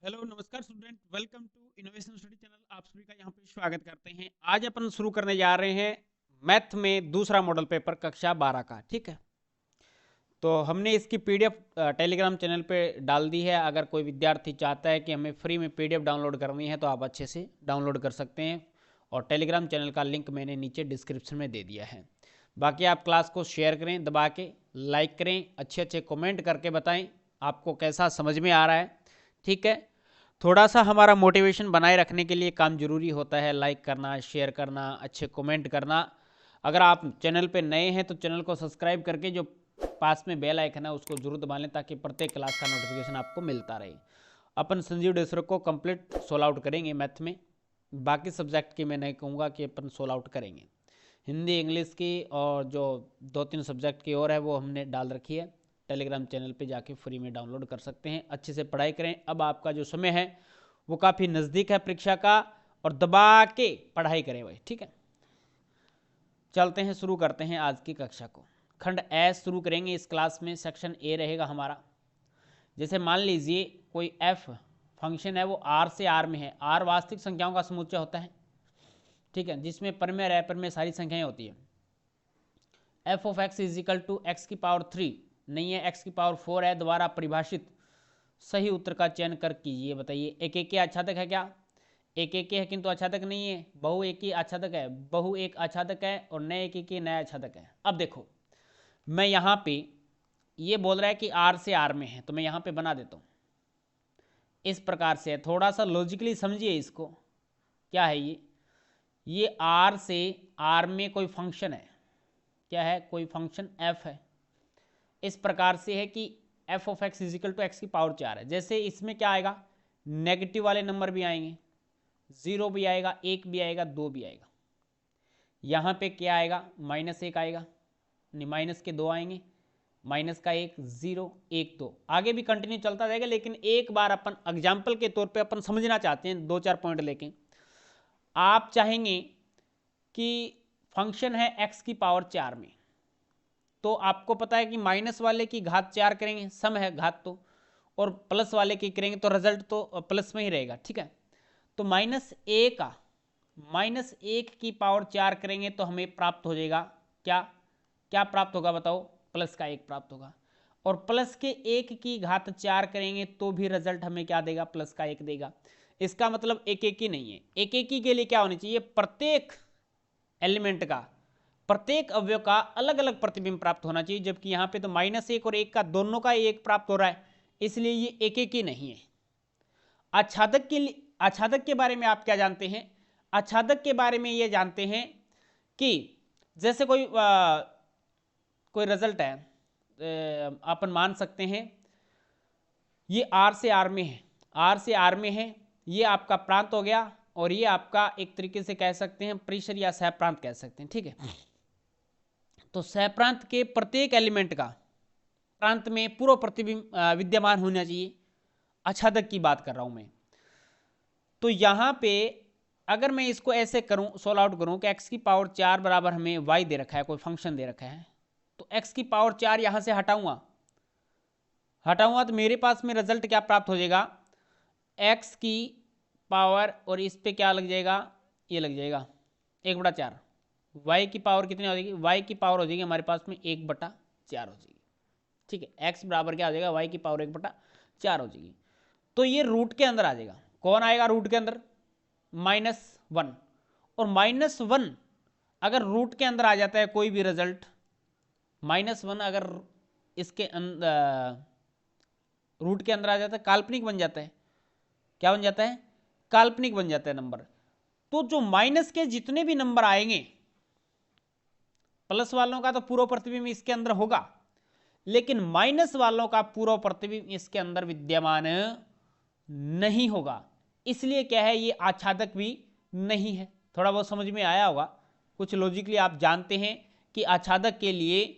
Hello नमस्कार student, welcome to innovation study channel. आप सभी का यहाँ पे स्वागत करते हैं। आज अपन शुरू करने जा रहे हैं मैथ में दूसरा मॉडल पेपर कक्षा 12 का। ठीक है, तो हमने इसकी पीडीएफ टेलीग्राम चैनल पे डाल दी है। अगर कोई विद्यार्थी चाहता है कि हमें फ्री में पीडीएफ डाउनलोड करनी है तो आप अच्छे से डाउनलोड कर सकते हैं, और टेलीग्राम चैनल का लिंक मैंने नीचे डिस्क्रिप्शन में दे दिया है। बाकी आप क्लास को शेयर करें, दबा के लाइक करें, अच्छे अच्छे कमेंट करके बताएं आपको कैसा समझ में आ रहा है। ठीक है, थोड़ा सा हमारा मोटिवेशन बनाए रखने के लिए काम जरूरी होता है, लाइक करना, शेयर करना, अच्छे कमेंट करना। अगर आप चैनल पे नए हैं तो चैनल को सब्सक्राइब करके जो पास में बेल आइकन है उसको जरूर दबा लें, ताकि प्रत्येक क्लास का नोटिफिकेशन आपको मिलता रहे। अपन संजीव डेसर को कंप्लीट सोल आउट करेंगे मैथ में। बाकी सब्जेक्ट की मैं नहीं कहूँगा कि अपन सोल आउट करेंगे। हिंदी, इंग्लिश की और जो 2-3 सब्जेक्ट की और है वो हमने डाल रखी है। टेलीग्राम चैनल पे जाके फ्री में डाउनलोड कर सकते हैं। अच्छे से पढ़ाई करें। अब आपका जो समय है वो काफ़ी नज़दीक है परीक्षा का, और दबा के पढ़ाई करें भाई। ठीक है, चलते हैं, शुरू करते हैं आज की कक्षा को। खंड एस शुरू करेंगे इस क्लास में। सेक्शन ए रहेगा हमारा। जैसे मान लीजिए कोई एफ फंक्शन है, वो आर से आर में है। आर वास्तविक संख्याओं का समुच्चय होता है, ठीक है, जिसमें परमेय और अपरमेय सारी संख्याएं होती है। F of X is equal to X की पावर 3 नहीं है, एक्स की पावर 4 है। द्वारा परिभाषित सही उत्तर का चयन कर कीजिए। बताइए, एक एक आच्छादक है क्या? एक एक है किंतु आच्छादक नहीं है। बहु एक ही आच्छादक है, बहु एक आच्छादक है, और नए एक नया आच्छादक है। अब देखो, मैं यहाँ पे ये बोल रहा है कि आर से आर में है, तो मैं यहाँ पे बना देता हूँ। इस प्रकार से है, थोड़ा सा लॉजिकली समझिए इसको। क्या है ये आर से आर में कोई फंक्शन है। क्या है? कोई फंक्शन एफ है। इस प्रकार से है कि F of X is equal to X की पावर 4 है। जैसे इसमें क्या आएगा, नेगेटिव वाले नंबर भी आएंगे, 0 भी आएगा, 1 भी आएगा, 2 भी आएगा। यहाँ पे क्या आएगा, -1 आएगा, नहीं माइनस के 2 आएंगे, माइनस का 1, 0, 1, 2, आगे भी कंटिन्यू चलता जाएगा। लेकिन एक बार अपन एग्जाम्पल के तौर पे अपन समझना चाहते हैं, 2-4 पॉइंट लेके। आप चाहेंगे कि फंक्शन है एक्स की पावर 4 में, तो आपको पता है कि माइनस वाले की घात 4 करेंगे, सम है घात तो, और प्लस वाले की करेंगे तो रिजल्ट तो प्लस में ही रहेगा। ठीक है, तो -1 की पावर 4 करेंगे तो हमें प्राप्त हो जाएगा क्या? क्या प्राप्त होगा बताओ? +1 प्राप्त होगा। और प्लस के 1 की घात 4 करेंगे तो भी रिजल्ट हमें क्या देगा? +1 देगा। इसका मतलब एक एक ही नहीं है। एक एक ही के लिए क्या होनी चाहिए? प्रत्येक एलिमेंट का, प्रत्येक अवयव का अलग अलग प्रतिबिंब प्राप्त होना चाहिए। जबकि यहाँ पे तो -1 और 1 का दोनों का 1 प्राप्त हो रहा है, इसलिए ये एक एक ही नहीं है। आच्छादक के लिए, आच्छादक के बारे में आप क्या जानते हैं? आच्छादक के बारे में ये जानते हैं कि जैसे कोई रिजल्ट है, अपन मान सकते हैं ये आर से आर में है, आर से आर में है, ये आपका प्रांत हो गया, और ये आपका एक तरीके से कह सकते हैं परिसर या सह प्रांत कह सकते हैं। ठीक है, तो सह प्रांत के प्रत्येक एलिमेंट का प्रांत में पूर्व प्रतिबिंब विद्यमान होना चाहिए। आच्छादक की बात कर रहा हूं मैं। तो यहां पे अगर मैं इसको ऐसे करूं, सोल्व आउट करूं कि x की पावर 4 बराबर हमें y दे रखा है, कोई फंक्शन दे रखा है, तो x की पावर 4 यहां से हटाऊंगा तो मेरे पास में रिजल्ट क्या प्राप्त हो जाएगा? x की पावर, और इस पे क्या लग जाएगा? ये लग जाएगा 1/4। y की पावर कितनी हो जाएगी? y की पावर हो जाएगी हमारे पास में 1/4 हो जाएगी। ठीक है, x बराबर क्या हो जाएगा? y की पावर 1/4 हो जाएगी। तो ये रूट के अंदर आ जाएगा। कौन आएगा रूट के अंदर? -1। और -1 अगर रूट के अंदर आ जाता है कोई भी रिजल्ट, -1 अगर इसके अंदर रूट के अंदर आ जाता है, काल्पनिक बन जाता है। क्या बन जाता है? काल्पनिक बन जाता है नंबर। तो जो माइनस के जितने भी नंबर आएंगे, प्लस वालों का तो पूर्व प्रतिबिंब इसके अंदर होगा, लेकिन माइनस वालों का पूर्व प्रतिबिंब इसके अंदर विद्यमान नहीं होगा। इसलिए क्या है, ये आच्छादक भी नहीं है। थोड़ा बहुत समझ में आया होगा, कुछ लॉजिकली आप जानते हैं कि आच्छादक के लिए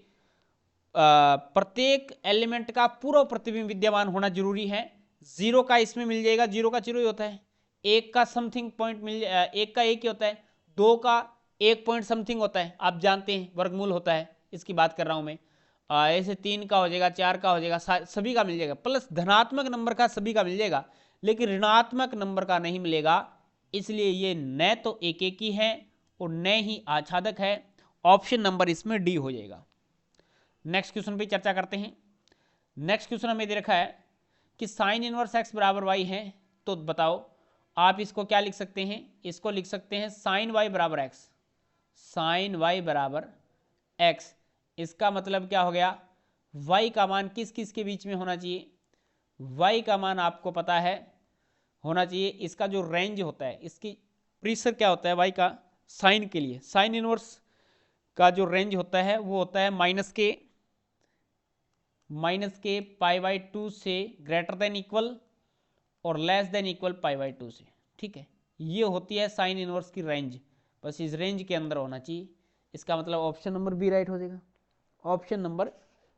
प्रत्येक एलिमेंट का पूर्व प्रतिबिंब विद्यमान होना जरूरी है। 0 का इसमें मिल जाएगा, 0 का 0 ही होता है। 1 का समथिंग पॉइंट मिल, 1 का 1 ही होता है। 2 का 1 पॉइंट समथिंग होता है, आप जानते हैं वर्गमूल होता है, इसकी बात कर रहा हूं मैं। ऐसे 3 का हो जाएगा, 4 का हो जाएगा, सभी का मिल जाएगा। प्लस धनात्मक नंबर का सभी का मिल जाएगा, लेकिन ऋणात्मक नंबर का नहीं मिलेगा, इसलिए ये न तो एकेकी है और न ही आच्छादक है। ऑप्शन नंबर इसमें डी हो जाएगा। नेक्स्ट क्वेश्चन पे चर्चा करते हैं। नेक्स्ट क्वेश्चन हमें दे रखा है कि साइन इनवर्स एक्स बराबर वाई है, तो बताओ आप इसको क्या लिख सकते हैं, इसको लिख सकते हैं साइन वाई बराबर एक्स, साइन वाई बराबर एक्स। इसका मतलब क्या हो गया, वाई का मान किस किस के बीच में होना चाहिए, वाई का मान आपको पता है होना चाहिए, इसका जो रेंज होता है, इसकी प्रीसर क्या होता है वाई का, साइन के लिए साइन इनवर्स का जो रेंज होता है वो होता है माइनस के पाई बाई 2 से ग्रेटर देन इक्वल और less than equal pi by 2 से। ठीक है, ये होती है साइन इनवर्स की रेंज, बस इस रेंज के अंदर होना चाहिए। इसका मतलब ऑप्शन नंबर बी राइट हो जाएगा, ऑप्शन नंबर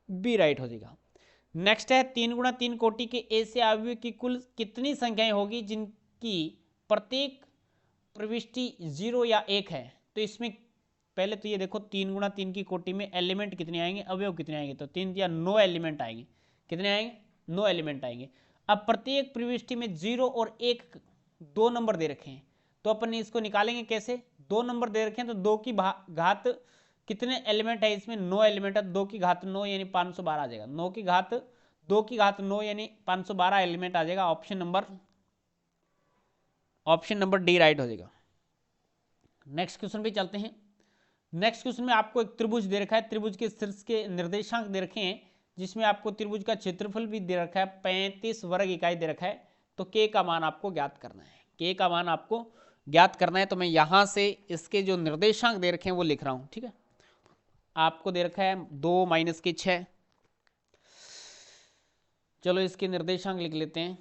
बी राइट हो जाएगा। नेक्स्ट है 3 गुणा 3 कोटि के ऐसे अवयव की कुल कितनी संख्याएं होगी जिनकी प्रत्येक प्रविष्टि 0 या 1 है। तो इसमें पहले तो ये देखो 3 गुणा 3 की कोटि में एलिमेंट कितने आएंगे, अवयव कितने आएंगे, तो 3 या 9 एलिमेंट आएंगे। कितने आएंगे, 9 एलिमेंट आएंगे। अब प्रत्येक प्रविष्टि में 0 और 1 दो नंबर दे रखे हैं, तो अपन इसको निकालेंगे कैसे, 2 नंबर दे रखे हैं तो 2 की घात कितने एलिमेंट है इसमें, 9 एलिमेंट है, 2 की घात 9 यानी 512 आ जाएगा, 2 की घात 9 यानी 512 एलिमेंट आ जाएगा। ऑप्शन नंबर डी राइट हो जाएगा। नेक्स्ट क्वेश्चन पे चलते हैं। नेक्स्ट क्वेश्चन में आपको एक त्रिभुज दे रखा है, त्रिभुज के शीर्ष के निर्देशांक दे रखे हैं, जिसमें आपको त्रिभुज का क्षेत्रफल भी दे रखा है, 35 वर्ग इकाई दे रखा है। तो के का मान आपको ज्ञात करना है, के का मान आपको ज्ञात करना है। तो मैं यहां से इसके जो निर्देशांक दे रखे हैं वो लिख रहा हूं। ठीक है, आपको दे रखा है 2 माइनस के 6। चलो इसके निर्देशांक लिख लेते हैं।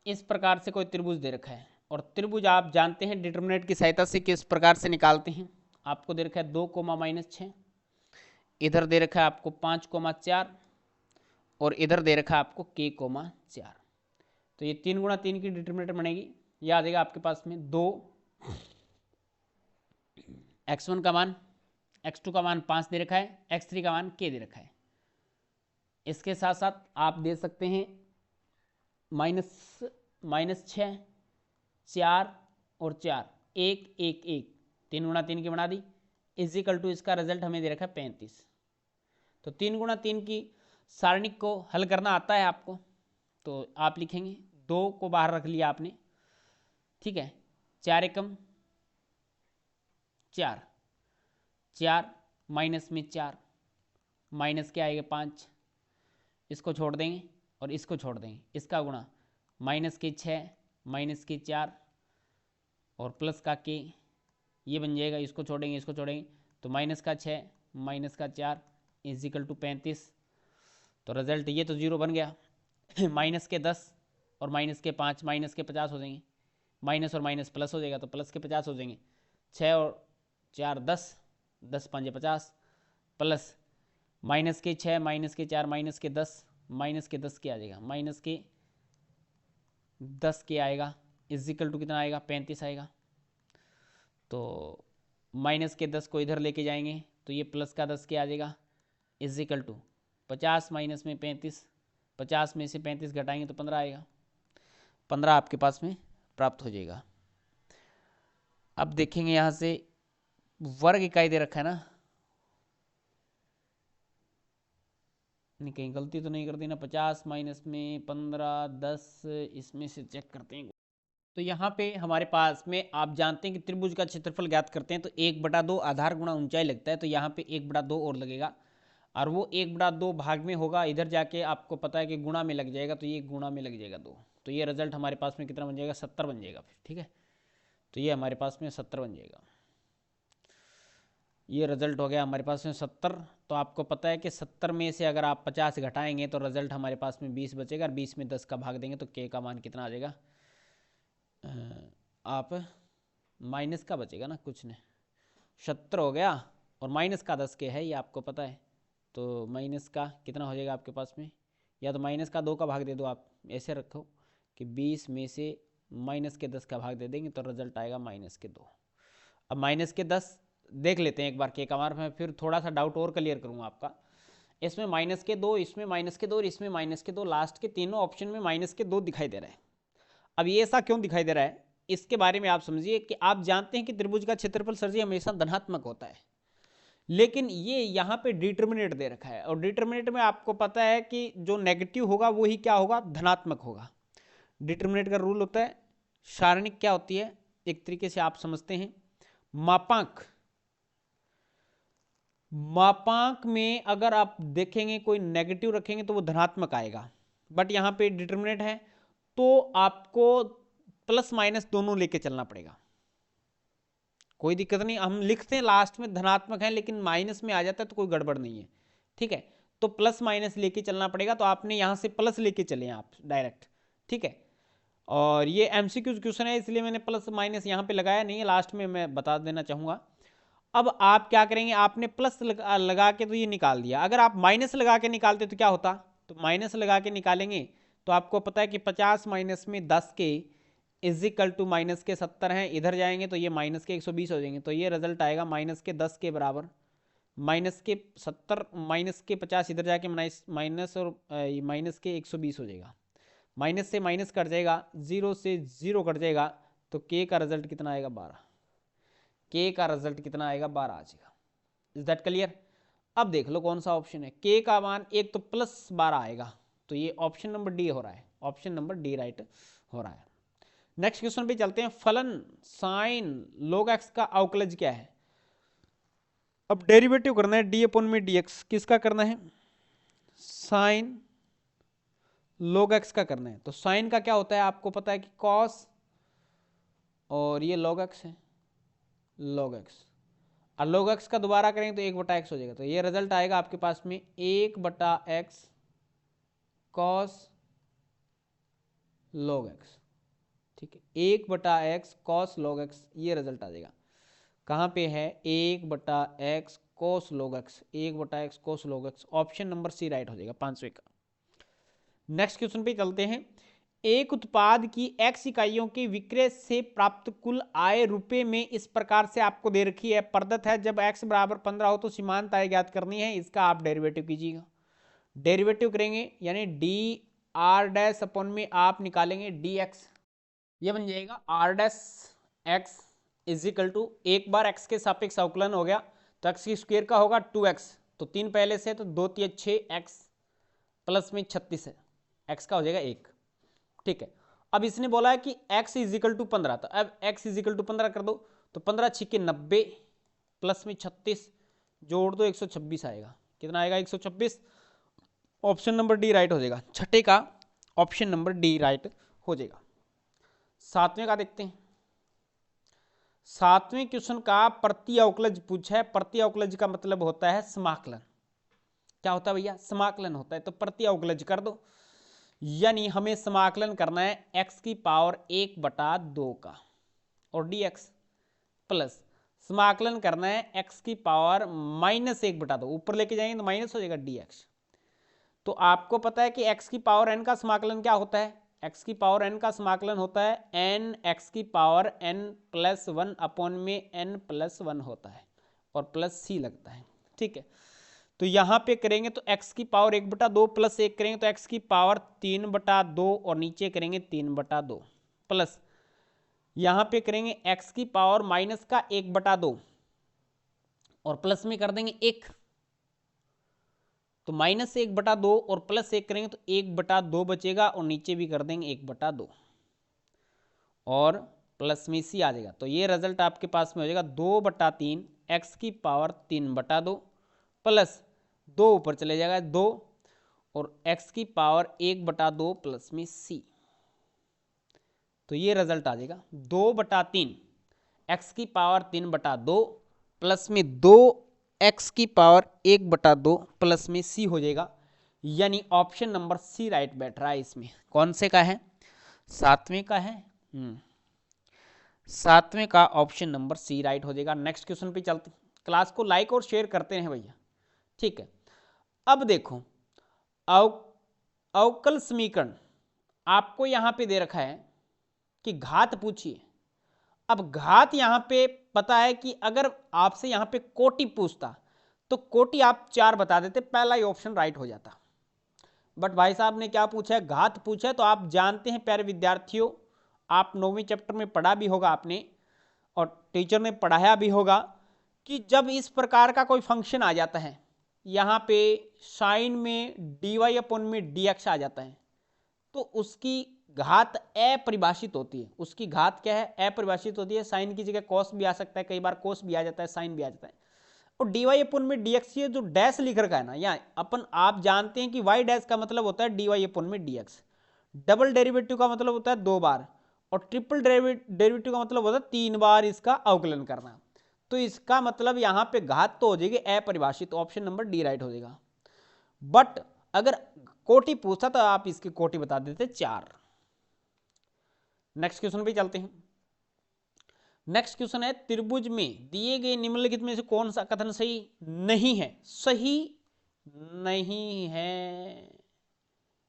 इस प्रकार से कोई त्रिभुज दे रखा है, और त्रिभुज आप जानते हैं डिटरमिनेंट की सहायता से किस प्रकार से निकालते हैं। आपको दे रखा है 2 कोमा माइनस 6, इधर दे रखा है आपको 5 कोमा 4, और इधर दे रखा है आपको के कोमा 4। तो ये 3 गुणा 3 की डिटरमिनेंट बनेगी, यह आ जाएगा आपके पास में 2 x1 का मान, x2 का मान 5 दे रखा है, x3 का मान k दे रखा है। इसके साथ साथ आप दे सकते हैं माइनस 6, 4 और 4, 1 1 1, 3 गुणा 3 की बना दी, इजिकल टू इसका रिजल्ट हमें दे रखा है 35। तो 3 गुणा 3 की सारणिक को हल करना आता है आपको, तो आप लिखेंगे 2 को बाहर रख लिया आपने। ठीक है, 4 एकम 4, 4 माइनस में 4, माइनस क्या आएगा 5, इसको छोड़ देंगे और इसको छोड़ देंगे, इसका गुणा माइनस के 6 माइनस के 4 और प्लस का के, ये बन जाएगा, इसको छोड़ेंगे इसको छोड़ेंगे, तो माइनस का 6 माइनस का 4 इजिकल टू 35। तो रिजल्ट ये तो 0 बन गया। माइनस के 10 और माइनस के 5 माइनस के 50 हो जाएंगे, माइनस और माइनस प्लस हो जाएगा, तो प्लस के 50 हो जाएंगे। 6 और 4 10, 10 5 50, प्लस माइनस के 6 माइनस के 4 माइनस के 10, माइनस के 10 क्या आ जाएगा, माइनस के 10 के आएगा, इजिकल टू कितना आएगा 35 आएगा। तो माइनस के 10 को इधर लेके जाएंगे तो ये प्लस का 10 क्या आ जाएगा, इजिकल टू 50 माइनस में 35, 50 में से 35 घटाएंगे तो 15 आएगा, 15 आपके पास में प्राप्त हो जाएगा। अब देखेंगे यहाँ से वर्ग इकाई दे रखा है ना, नहीं कहीं गलती तो नहीं कर दी ना, 50 माइनस में 15 10, इसमें से चेक करते हैं। तो यहाँ पे हमारे पास में आप जानते हैं कि त्रिभुज का क्षेत्रफल ज्ञात करते हैं तो 1/2 आधार गुणा ऊंचाई लगता है, तो यहाँ पे 1/2 और लगेगा, और वो 1/2 भाग में होगा, इधर जाके आपको पता है कि गुणा में लग जाएगा, तो ये गुणा में लग जाएगा 2, तो ये रिजल्ट हमारे पास में कितना बन जाएगा 70 बन जाएगा फिर। ठीक है, तो ये हमारे पास में 70 बन जाएगा, ये रिजल्ट हो गया हमारे पास में 70। तो आपको पता है कि 70 में से अगर आप 50 घटाएंगे तो रिजल्ट हमारे पास में 20 बचेगा, और 20 में 10 का भाग देंगे तो के का मान कितना आ जाएगा, आप माइनस का बचेगा ना, कुछ नहीं 70 हो गया, और माइनस का 10 के है ये आपको पता है, तो माइनस का कितना हो जाएगा आपके पास में, या तो माइनस का 2 का भाग दे दो, आप ऐसे रखो कि 20 में से माइनस के 10 का भाग दे देंगे तो रिजल्ट आएगा माइनस के 2। अब माइनस के 10 देख लेते हैं एक बार के का मान, मैं फिर थोड़ा सा डाउट और क्लियर करूँगा आपका। इसमें माइनस के 2, इसमें माइनस के 2 और इसमें माइनस के 2, लास्ट के तीनों ऑप्शन में माइनस के 2 दिखाई दे रहे हैं। अब ये ऐसा क्यों दिखाई दे रहा है, इसके बारे में आप समझिए कि आप जानते हैं कि त्रिभुज का क्षेत्रफल सर जी हमेशा धनात्मक होता है, लेकिन ये यहाँ पे डिटर्मिनेट दे रखा है, और डिटर्मिनेट में आपको पता है कि जो नेगेटिव होगा वो ही क्या होगा, धनात्मक होगा। डिटर्मिनेट का रूल होता है, सारणिक क्या होती है, एक तरीके से आप समझते हैं मापांक। मापांक में अगर आप देखेंगे कोई नेगेटिव रखेंगे तो वो धनात्मक आएगा, बट यहाँ पे डिटर्मिनेट है तो आपको प्लस माइनस दोनों लेके चलना पड़ेगा। कोई दिक्कत नहीं, हम लिखते हैं लास्ट में धनात्मक है लेकिन माइनस में आ जाता है तो कोई गड़बड़ नहीं है, ठीक है। तो प्लस माइनस लेके चलना पड़ेगा, तो आपने यहां से प्लस लेके चले आप डायरेक्ट, ठीक है। और ये एमसीक्यू क्वेश्चन है इसलिए मैंने प्लस माइनस यहाँ पे लगाया नहीं है, लास्ट में मैं बता देना चाहूंगा। अब आप क्या करेंगे, आपने प्लस लगा के तो ये निकाल दिया, अगर आप माइनस लगा के निकालते तो क्या होता, तो माइनस लगा के निकालेंगे तो आपको पता है कि 50 माइनस में 10 के इजिकल टू माइनस के 70 हैं, इधर जाएंगे तो ये माइनस के 120 हो जाएंगे, तो ये रिजल्ट आएगा माइनस के 10 के बराबर, माइनस के 70 माइनस के 50 इधर जाके माइनस और माइनस के 120 हो जाएगा, माइनस से माइनस कट जाएगा, 0 से 0 कट जाएगा, तो के का रिजल्ट कितना आएगा 12, के का रिजल्ट कितना आएगा 12 आ जाएगा। Is that clear. अब देख लो कौन सा ऑप्शन है, के का मान एक तो प्लस 12 आएगा, तो ये ऑप्शन नंबर डी हो रहा है, ऑप्शन नंबर डी राइट हो रहा है। नेक्स्ट क्वेश्चन पे चलते हैं, फलन साइन log x का अवकलज क्या है। अब डेरिवेटिव करना है डी अपॉन में dx, किसका करना है, साइन log x का करना है। तो साइन का क्या होता है आपको पता है कि cos, और ये log x है, log x, और log x का दोबारा करेंगे तो 1/x हो जाएगा, तो ये रिजल्ट आएगा आपके पास में 1/x cos log x, ठीक है, 1/x cos log x, ये रिजल्ट आ जाएगा। कहाँ पे है, 1/x cos log x, 1/x cos log x, option number C right हो जाएगा 500 का। नेक्स्ट क्वेश्चन पे चलते हैं, एक उत्पाद की x इकाइयों के विक्रय से प्राप्त कुल आय रुपए में इस प्रकार से आपको दे रखी है, प्रदत्त है जब x बराबर 15 हो तो सीमांत आय ज्ञात करनी है, इसका आप डेरिवेटिव कीजिएगा। डेरिवेटिव करेंगे यानी डी आर डैश अपॉन में आप निकालेंगे डी एक्स, ये बन जाएगा R dash X is equal to, एक बार एक्स के सापेक्ष अवकलन हो गया तो एक्स की स्क्वायर का होगा 2x, तो 3 पहले से, तो 2 3 6x प्लस में 36 है, x का हो जाएगा 1, ठीक है। अब इसने बोला है कि x इज इक्वल टू 15, तो अब x इज इक्वल टू 15 कर दो, तो 15 छिके 90 प्लस में 36 जोड़ दो 126 आएगा, कितना आएगा 126, ऑप्शन नंबर डी राइट हो जाएगा। छठे का ऑप्शन नंबर डी राइट हो जाएगा। सातवें का देखते हैं, सातवें क्वेश्चन का प्रति अवकलज पूछा है, प्रति अवकलज का मतलब होता है समाकलन, क्या होता है भैया, समाकलन होता है, तो प्रति अवकलज कर दो, यानी हमें समाकलन करना है x की पावर 1/2 का और dx, प्लस समाकलन करना है x की पावर -1/2, ऊपर लेके जाएंगे तो माइनस हो जाएगा dx। तो आपको पता है कि x की पावर n का समाकलन क्या होता है, x की पावर n का समाकलन होता है n x की पावर n+1 अपॉन में n+1 होता है और प्लस c लगता है, ठीक है। तो यहाँ पे करेंगे तो x की पावर 1/2 प्लस 1 करेंगे तो x की पावर 3/2 और नीचे करेंगे 3/2 प्लस यहाँ पे करेंगे x की पावर माइनस का 1/2 और प्लस में कर देंगे 1, तो माइनस 1/2 और प्लस 1 करेंगे तो 1/2 बचेगा और नीचे भी कर देंगे 1/2 और प्लस में सी आ जाएगा, तो ये रिजल्ट आपके पास में हो जाएगा 2/3 x की पावर 3/2 प्लस 2 ऊपर चले जाएगा 2 और x की पावर 1/2 प्लस में c, तो ये रिजल्ट आ जाएगा 2/3 x की पावर 3/2 प्लस में 2x की पावर 1/2 प्लस में c हो जाएगा, यानी ऑप्शन नंबर सी राइट बैठ रहा है इसमें। कौन से का है, सातवें का है, सातवें का ऑप्शन नंबर सी राइट हो जाएगा। नेक्स्ट क्वेश्चन पे चलते हैं, क्लास को लाइक और शेयर करते हैं भैया, ठीक है। अब देखो अवकल समीकरण आपको यहां पे दे रखा है कि घात पूछिए। अब घात यहां पे पता है कि अगर आपसे यहां पे कोटि पूछता तो कोटि आप 4 बता देते, पहला ही ऑप्शन राइट हो जाता, बट भाई साहब ने क्या पूछा है, घात पूछा है। तो आप जानते हैं प्यारे विद्यार्थियों आप 9वीं चैप्टर में पढ़ा भी होगा आपने और टीचर ने पढ़ाया भी होगा कि जब इस प्रकार का कोई फंक्शन आ जाता है, यहाँ पे साइन में dy अपॉन में dx आ जाता है, तो उसकी घात अपरिभाषित होती है। उसकी घात क्या है? अपरिभाषित होती है। साइन की जगह कॉस भी आ सकता है, कई बार कॉस भी आ जाता है, साइन भी आ जाता है। और dy अपॉन में dx, ये जो डैश लिख रखा है ना, यहाँ अपन आप जानते हैं कि y डैश का मतलब होता है dy अपॉन में dx, डबल डेरिवेटिव का मतलब होता है 2 बार, और ट्रिपल डेरिवेटिव का मतलब होता है 3 बार इसका अवकलन करना। तो इसका मतलब यहाँ पे घात तो हो जाएगी अपरिभाषित, ऑप्शन नंबर डी राइट हो जाएगा। बट अगर कोटि पूछता तो आप इसकी कोटि बता देते 4। नेक्स्ट क्वेश्चन पे चलते हैं। नेक्स्ट क्वेश्चन है, त्रिभुज में दिए गए निम्नलिखित में से कौन सा कथन सही नहीं है? सही नहीं है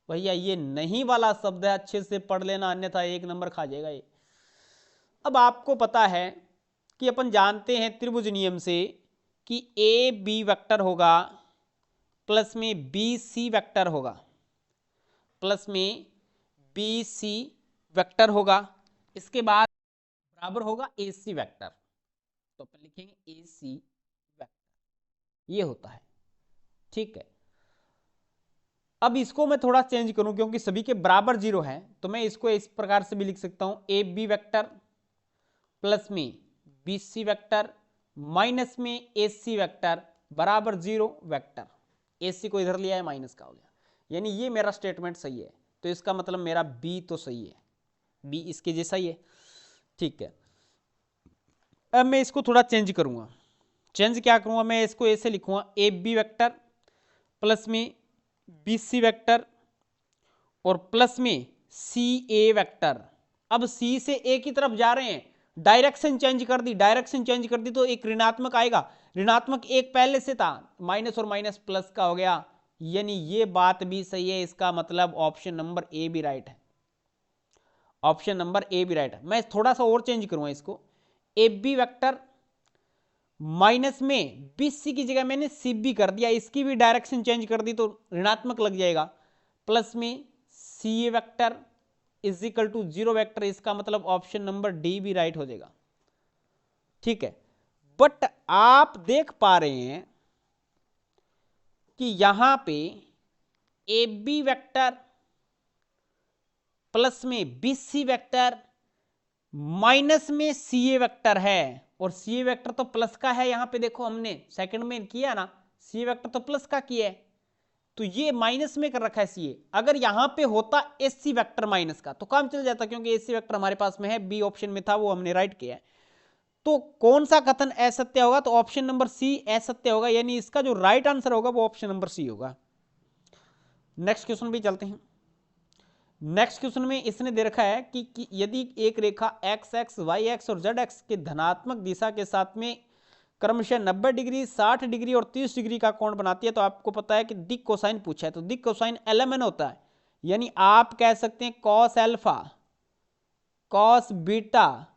भैया, ये नहीं वाला शब्द है, अच्छे से पढ़ लेना, अन्यथा 1 नंबर खा जाएगा ये। अब आपको पता है कि अपन जानते हैं त्रिभुज नियम से कि ए बी वेक्टर होगा प्लस में बी सी वेक्टर होगा, प्लस में बी सी वेक्टर होगा, इसके बाद बराबर होगा ए सी वेक्टर। तो अपन लिखेंगे ए सी वेक्टर, ये होता है। ठीक है, अब इसको मैं थोड़ा चेंज करूं क्योंकि सभी के बराबर 0 है, तो मैं इसको इस प्रकार से भी लिख सकता हूं, ए बी वेक्टर प्लस में बी सी वेक्टर माइनस में ए सी वेक्टर बराबर 0 वेक्टर। ए सी को इधर लिया है, माइनस का हो गया, यानी ये मेरा स्टेटमेंट सही है। तो इसका मतलब मेरा बी तो सही है, बी इसके जैसा ही है। ठीक है, अब मैं इसको थोड़ा चेंज करूंगा। चेंज क्या करूंगा? मैं इसको ऐसे लिखूंगा, ए बी वेक्टर प्लस में बी सी वेक्टर और प्लस में सी ए वेक्टर। अब सी से ए की तरफ जा रहे हैं, डायरेक्शन चेंज कर दी, डायरेक्शन चेंज कर दी तो एक ऋणात्मक आएगा, ऋणात्मक एक पहले से था, माइनस और माइनस प्लस का हो गया, यानी ये बात भी सही है। इसका मतलब ऑप्शन नंबर ए भी राइट है, ऑप्शन नंबर ए भी राइट है। मैं थोड़ा सा और चेंज करूंगा इसको, ए बी वेक्टर माइनस में बी सी की जगह मैंने सी बी कर दिया, इसकी भी डायरेक्शन चेंज कर दी तो ऋणात्मक लग जाएगा, प्लस में C A vector is equal to 0 vector. इसका मतलब ऑप्शन नंबर डी भी राइट हो जाएगा। ठीक है, बट आप देख पा रहे हैं कि यहां पे ए बी वेक्टर प्लस में बी सी वेक्टर माइनस में सी ए वेक्टर है, और सी ए वेक्टर तो प्लस का है। यहां पे देखो हमने सेकंड में किया ना, सी ए वेक्टर तो प्लस का किया है, तो ये माइनस में कर रखा है सी ए। अगर यहां पे होता एस सी वेक्टर माइनस का तो काम चल जाता, क्योंकि एस सी वेक्टर हमारे पास में है, बी ऑप्शन में था, वो हमने राइट किया है। तो कौन सा कथन असत्य होगा? तो ऑप्शन नंबर सी असत्य होगा, यानी इसका जो राइट आंसर होगा वो ऑप्शन नंबर सी होगा। नेक्स्ट क्वेश्चन भी चलते हैं। नेक्स्ट क्वेश्चन में इसने दे रखा है कि यदि एक रेखा एक्स एक्स वाई एक्स और जेड एक्स के धनात्मक दिशा के साथ में क्रमशः 90 डिग्री 60 डिग्री और 30 डिग्री का कोण बनाती है, तो आपको पता है कि दिक कोसाइन पूछा है, तो दिक कोसाइन LMN होता है, यानी आप कह सकते हैं कॉस अल्फा, कॉस बीटा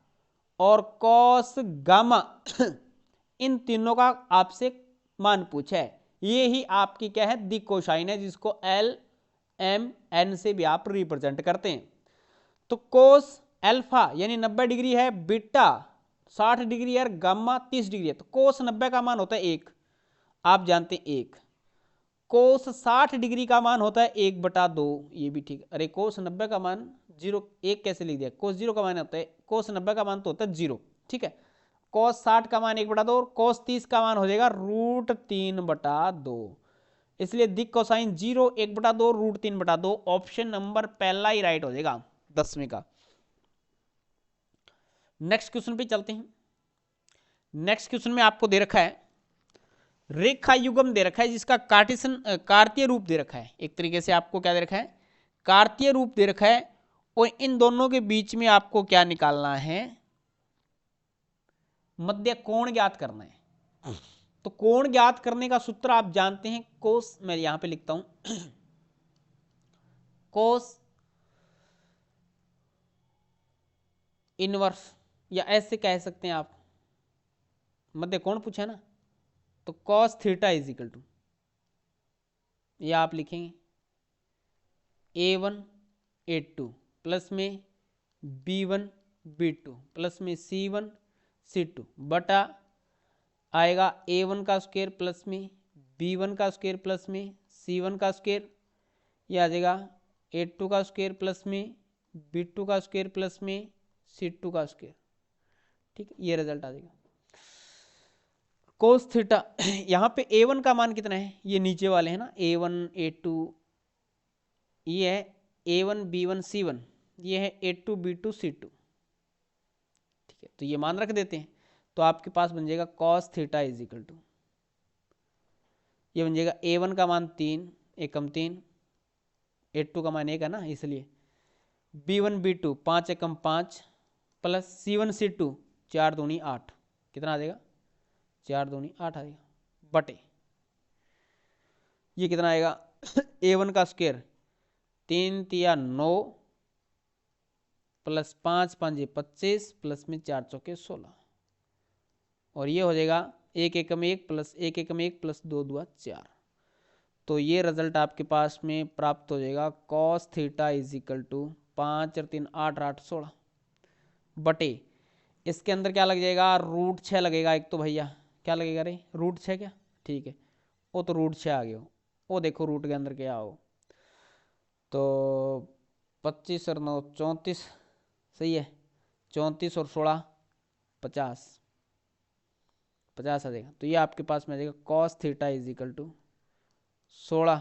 और कॉस गामा इन तीनों का आपसे मान पूछा है। ये ही आपकी क्या है? दिक कोसाइन है, जिसको LMN से भी आप रिप्रेजेंट करते हैं। तो कोस अल्फा यानी 90 डिग्री है, बीटा 60 डिग्री है, गामा 30 डिग्री है, तो कोस 90 का मान होता है 1, आप जानते हैं 1। कोस 60 डिग्री का मान होता है 1/2, ये भी ठीक। अरे कोस 90 का मान 0, 1 कैसे लिख दिया? कोस 0 का मान होता है, कोस 90 का मान तो होता है 0, ठीक है। कोस 60 का मान 1/2 और कोस 30 का मान हो जाएगा √3/2, इसलिए दिक कोसाइन 0 1/2 √3/2, ऑप्शन नंबर पहला ही राइट हो जाएगा 10वीं का। नेक्स्ट क्वेश्चन पे चलते हैं। नेक्स्ट क्वेश्चन में आपको दे रखा है रेखा युग्म दे रखा है, जिसका कार्टेशियन कार्तीय रूप दे रखा है। एक तरीके से आपको क्या दे रखा है? कार्तीय रूप दे रखा है, और इन दोनों के बीच में आपको क्या निकालना है? मध्य कोण ज्ञात करना है। तो कोण ज्ञात करने का सूत्र आप जानते हैं, कोस, मैं यहां पे लिखता हूं कोस इनवर्स, या ऐसे कह सकते हैं आप, मध्य कोण पूछा है ना, तो cos theta is equal to, या आप लिखेंगे A1 A2 प्लस में B1 B2 प्लस में C1 C2 बटा आएगा A1 का स्क्वायर प्लस में B1 का स्क्वायर प्लस में C1 का स्क्वायर, यह आ जाएगा A2 का स्क्वायर प्लस में B2 का स्क्वायर प्लस में C2 का स्क्वायर। ठीक है, ये रिजल्ट आ जाएगा। कोस थीटा यहाँ पे A1 का मान कितना है, ये नीचे वाले हैं ना, A1 A2, ये है A1 B1 C1, ये है A2 B2 C2। ठीक है, तो ये मान रख देते हैं, तो आपके पास बन जाएगा cos theta is equal to, ये बन जाएगा A1 का मान 3 एकम 3, A2 का मान 1 है ना इसलिए, B1 B2 5 एकम 5 प्लस C1 C2 4 दूनी 8, कितना आ जाएगा 4 दूनी 8 आ जाएगा, बटे ये कितना आएगा A1 का स्क्वायर 3 तिया 9 प्लस 5 5 25 प्लस में 4 चौके 16, और ये हो जाएगा 1 एकम 1 प्लस 1 एकम 1 प्लस 2 दुआ 4। तो ये रिजल्ट आपके पास में प्राप्त हो जाएगा cos theta is equal to 5 और 3 8 8 16 बटे इसके अंदर क्या लग जाएगा, रूट 6 लगेगा एक तो भैया, क्या लगेगा रे रूट 6 क्या, ठीक है वो तो रूट 6 आ गया, वो देखो रूट के अंदर क्या हो, तो 25 और 9 34, सही है 34 और 16 50 50 आ जाएगा। तो ये आपके पास में आ जाएगा cos theta is equal to 16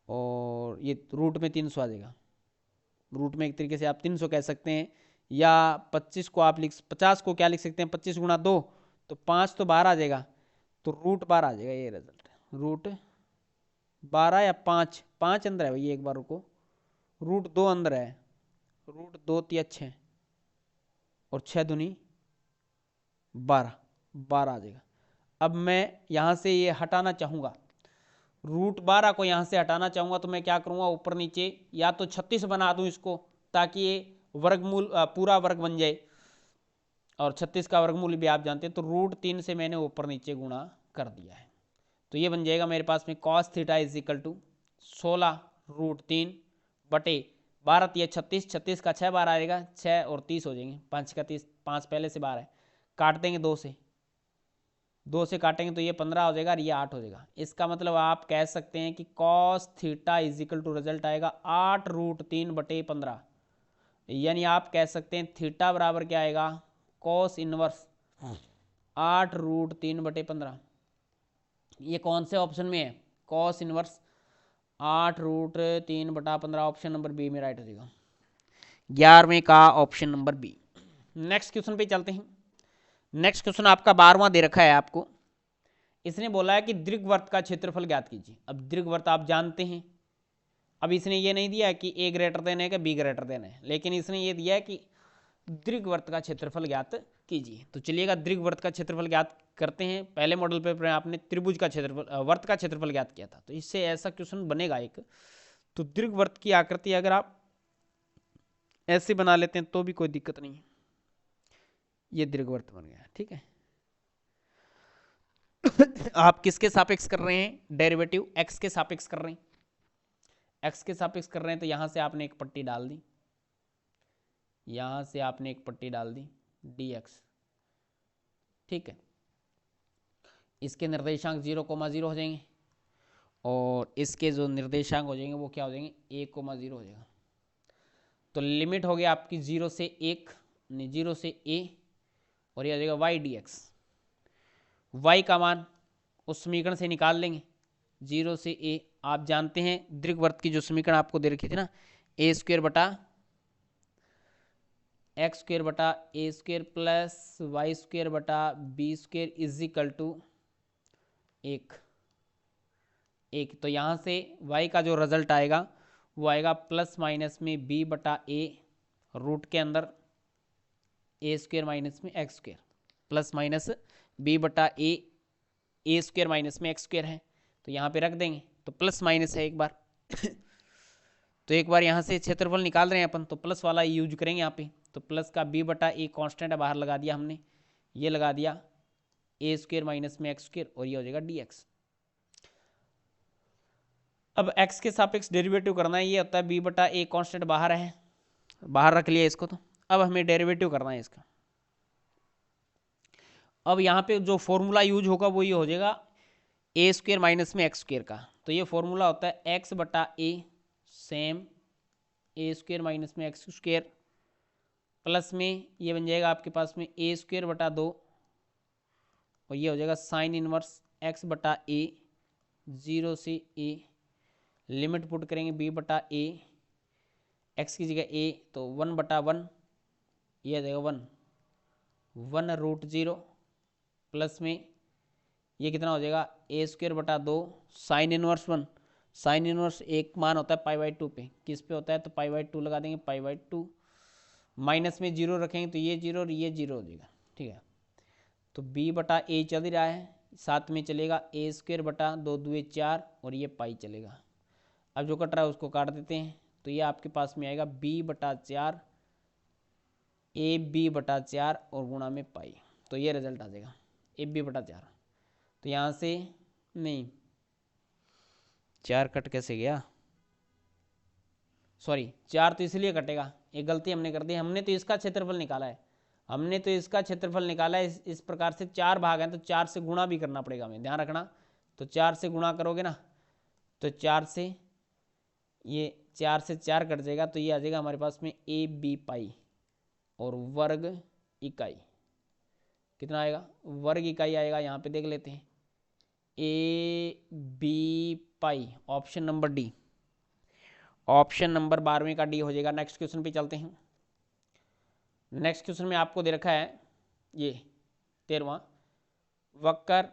और ये रूट में 300 आ जाएगा, रूट में एक तरीके से आप 300 कह सकते हैं, या 25 को आप 50 को क्या लिख सकते हैं 25 गुणा 2 तो 5 तो 12 आ जाएगा, तो रूट 12 आ जाएगा, ये रिजल्ट रूट 12 या 5 5 अंदर है भैया, एक बार रुको, रूट 2 अंदर है, रूट 2 तिया 6 और 6 दूनी 12 12 आ जाएगा। अब मैं यहाँ से ये हटाना चाहूँगा, रूट 12 को यहाँ से हटाना चाहूँगा तो मैं क्या करूँगा, ऊपर नीचे या तो 36 बना दूँ इसको, ताकि ये वर्गमूल पूरा वर्ग बन जाए, और 36 का वर्गमूल भी आप जानते हैं, तो रूट 3 से मैंने ऊपर नीचे गुणा कर दिया है, तो ये बन जाएगा मेरे पास में cos theta is equal to 16 root 3 बटे 12 तिया 36, 36 का 6 बार आएगा 6 और 30 हो जाएंगे, 5 का 30, 5 पहले से 12 है, काट देंगे 2 से काटेंगे तो ये 15 हो जाएगा और ये 8 हो जाएगा। इसका मतलब आप कह सकते हैं कि cos theta is equal to result आएगा 8 रूट 3 बटे 15, यानी आप कह सकते हैं थीटा बराबर क्या आएगा, कॉस इनवर्स 8 रूट 3 बटे 15। ये कौन से ऑप्शन में है, कॉस इनवर्स 8 रूट 3 बटा 15, ऑप्शन नंबर बी में राइट हो जाएगा, 11वें का option number B. Next question पे चलते हैं। नेक्स्ट क्वेश्चन आपका 12वां दे रखा है आपको, इसने बोला है कि दीर्घवृत्त का क्षेत्रफल ज्ञात कीजिए। अब दीर्घवृत्त आप जानते हैं, अब इसने ये नहीं दिया कि ए ग्रेटर देन है कि बी ग्रेटर देन है, लेकिन इसने ये दिया है कि दीर्घवृत्त का क्षेत्रफल ज्ञात कीजिए। तो चलिएगा दीर्घवृत्त का क्षेत्रफल ज्ञात करते हैं। पहले मॉडल पेपर में आपने त्रिभुज का क्षेत्रफल वर्त का क्षेत्रफल ज्ञात किया था, तो इससे ऐसा क्वेश्चन बनेगा एक। तो दीर्घवृत्त की आकृति अगर आप ऐसे बना लेते हैं तो भी कोई दिक्कत नहीं है, ये दीर्घवृत्त बन गया, ठीक है। आप किसके सापेक्ष कर रहे हैं, डेरिवेटिव एक्स के सापेक्ष कर रहे हैं, एक्स के सापेक्ष कर रहे हैं, तो यहां से आपने एक पट्टी डाल दी, यहां से आपने एक पट्टी डाल दी dx, ठीक है। इसके निर्देशांक 0,0 हो जाएंगे और इसके जो निर्देशांक हो जाएंगे वो क्या हो जाएंगे 1,0 हो जाएगा। तो लिमिट हो गया आपकी 0 से 1, 0 से a, और ये हो जाएगा y dx। y का मान उस समीकरण से निकाल लेंगे 0 से a, आप जानते हैं दीर्घवृत्त की जो समीकरण आपको दे रखी थी ना, a स्क्वायर बटा एक्स स्क्वायर बटा A square plus Y square बटा B square is equal to 1। तो यहाँ से y का जो रिजल्ट आएगा वो आएगा प्लस माइनस में b बटा ए रूट के अंदर ए स्क्वायर माइनस में x square plus minus b बटा ए स्क्वायर माइनस में एक्स स्क्वायर है, तो यहाँ पे रख देंगे, तो प्लस माइनस है एक बार तो एक बार यहाँ से क्षेत्रफल निकाल रहे हैं अपन, तो प्लस वाला यूज करेंगे यहाँ पे, तो प्लस का b बटा ए कॉन्स्टेंट है बाहर लगा दिया हमने, ये लगा दिया ए स्क्वायर माइनस में एक्स स्क्वायर और ये हो जाएगा dx। अब x के सापेक्ष डेरिवेटिव करना है, ये होता है b बटा ए कॉन्स्टेंट बाहर है बाहर रख लिया इसको। तो अब हमें डेरिवेटिव करना है इसका। अब यहाँ पे जो फॉर्मूला यूज होगा वो ये हो जाएगा ए स्क्वेयर माइनस में एक्स स्क्वेयर का। तो ये फॉर्मूला होता है एक्स बटा ए सेम ए स्क्वेयर माइनस में एक्स स्क्वेयर प्लस में ये बन जाएगा आपके पास में ए स्क्वेयर बटा 2 और ये हो जाएगा साइन इनवर्स एक्स बटा ए 0 से ए, लिमिट पुट करेंगे बी बटा ए, एक्स की जगह ए तो 1 बटा 1, ये आ जाएगा 1√0 प्लस में ये कितना हो जाएगा ए स्क्वेयर बटा 2 साइन इनवर्स 1, साइन इनवर्स एक मान होता है π/2 पे, किस पे होता है तो π/2 लगा देंगे π/2, माइनस में 0 रखेंगे तो ये 0 और ये 0 हो जाएगा। ठीक है, तो b बटा ए चल रहा है, साथ में चलेगा ए स्क्वेयर बटा 2 दूए 4 और ये पाई चलेगा। अब जो कट रहा है उसको काट देते हैं, तो ये आपके पास में आएगा b बटा 4 ए बी बटा 4 और गुणा में पाई, तो ये रिजल्ट आ जाएगा ए बी बटा 4। तो यहाँ से नहीं 4 कट कैसे गया, सॉरी 4 तो इसलिए कटेगा, एक गलती हमने कर दी, हमने तो इसका क्षेत्रफल निकाला है, हमने तो इसका क्षेत्रफल निकाला है। इस प्रकार से 4 भाग हैं तो 4 से गुणा भी करना पड़ेगा, हमें ध्यान रखना। तो 4 से गुणा करोगे ना तो 4 से ये 4 से 4 कट जाएगा, तो ये आ जाएगा हमारे पास में ए बी पाई और वर्ग इकाई कितना आएगा, वर्ग इकाई आएगा। यहाँ पे देख लेते हैं A B pi, option number D, option number 12वें का डी हो जाएगा। नेक्स्ट क्वेश्चन पे चलते हैं। नेक्स्ट क्वेश्चन में आपको दे रखा है ये 13वां, वक्र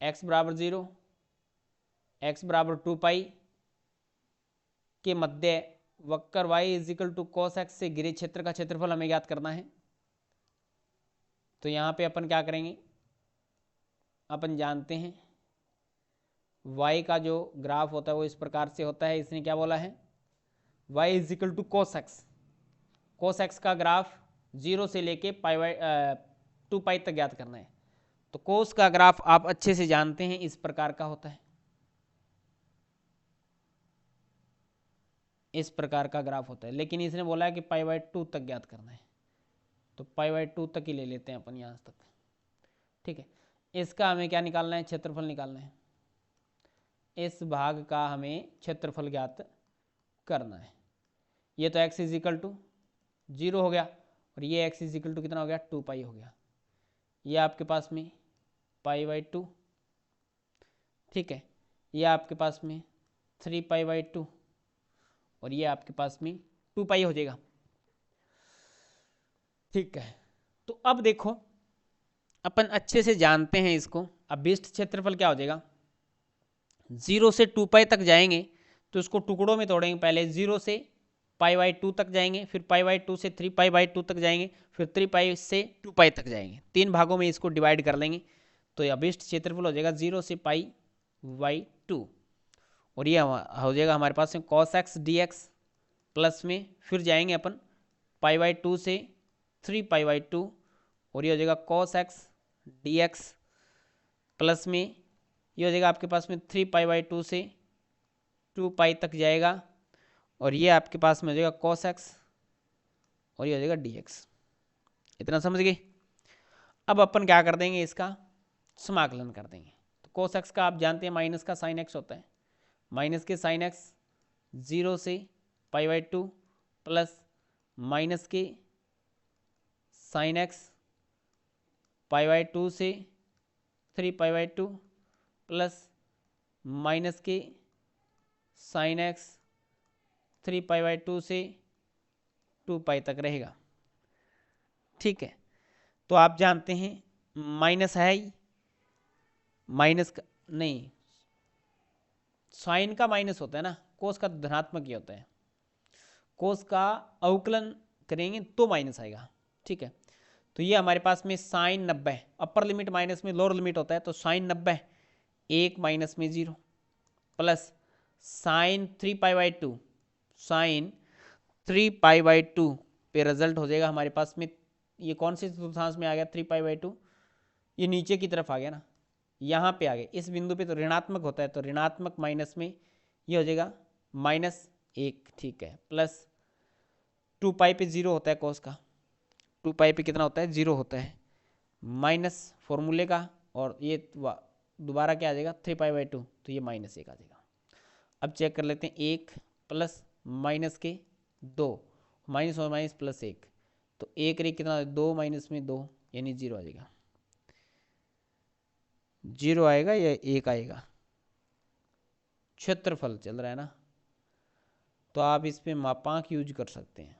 x बराबर 0 x बराबर 2 पाई के मध्य वक्र y is equal to cos X से घिरे क्षेत्र का क्षेत्रफल हमें ज्ञात करना है। तो यहाँ पे अपन क्या करेंगे, अपन जानते हैं y का जो ग्राफ होता है वो इस प्रकार से होता है। इसने क्या बोला है y is equal to cos X, cos X का ग्राफ 0 से लेके टू पाई तक ज्ञात करना है। तो कोस का ग्राफ आप अच्छे से जानते हैं इस प्रकार का होता है, इस प्रकार का ग्राफ होता है, लेकिन इसने बोला है कि π/2 तक ज्ञात करना है, तो π/2 तक ही ले लेते हैं अपन यहाँ तक। ठीक है, इसका हमें क्या निकालना है, क्षेत्रफल निकालना है। इस भाग का हमें क्षेत्रफल ज्ञात करना है। ये तो x इजिकल टू 0 हो गया और ये x इजिकल टू कितना हो गया 2 पाई हो गया, ये आपके पास में π/2। ठीक है, ये आपके पास में 3 π/2 और ये आपके पास में 2 पाई हो जाएगा। ठीक है, तो अब देखो अपन अच्छे से जानते हैं इसको। अब बेस्ट क्षेत्रफल क्या हो जाएगा, 0 से 2 पाई तक जाएंगे तो इसको टुकड़ों में तोड़ेंगे, पहले 0 से π/2 तक जाएंगे, फिर π/2 से 3 π/2 तक जाएंगे, फिर 3 पाई से 2 पाई तक जाएंगे, 3 भागों में इसको डिवाइड कर लेंगे। तो यह बेस्ट क्षेत्रफल हो जाएगा 0 से π/2 और ये हो जाएगा हमारे पास में cos x dx प्लस में फिर जाएंगे अपन π/2 से 3 π/2 और ये हो जाएगा cos x dx प्लस में ये हो जाएगा आपके पास में 3 π/2 से 2 पाई तक जाएगा और ये आपके पास में हो जाएगा cos x और ये हो जाएगा dx। इतना समझ गए। अब अपन क्या कर देंगे, इसका समाकलन कर देंगे। तो cos x का आप जानते हैं माइनस का साइन x होता है, माइनस के साइन x 0 से π/2 प्लस माइनस के साइन x π/2 से 3 π/2 प्लस माइनस के साइन x 3 π/2 से 2 पाई तक रहेगा। ठीक है, तो आप जानते हैं माइनस है ही, माइनस का नहीं, साइन का माइनस होता है ना, कोस का धनात्मक ही होता है, कोस का अवकलन करेंगे तो माइनस आएगा। ठीक है, तो ये हमारे पास में साइन 90, अपर लिमिट माइनस में लोअर लिमिट होता है, तो साइन 90 1 माइनस में 0 प्लस साइन 3 π/2, साइन 3 π/2 पे रिजल्ट हो जाएगा हमारे पास में, ये कौन से चतुर्थांश में आ गया 3 π/2, ये नीचे की तरफ आ गया ना, यहाँ पे आ गया इस बिंदु पे, तो ऋणात्मक होता है, तो ऋणात्मक माइनस में ये हो जाएगा -1। ठीक है, प्लस 2 पाई पे 0 होता है कॉस का, 2 पाई पे कितना होता है 0 होता है, माइनस फॉर्मूले का, और ये दोबारा क्या आ जाएगा 3 पाई/2, तो ये -1 आ जाएगा। अब चेक कर लेते हैं, 1 प्लस माइनस के 2, माइनस और माइनस प्लस 1, तो 1 रे कितना 2 माइनस में 2 यानी 0 आ जाएगा, 0 आएगा या 1 आएगा। क्षेत्रफल चल रहा है ना, तो आप इस पे मापांक यूज कर सकते हैं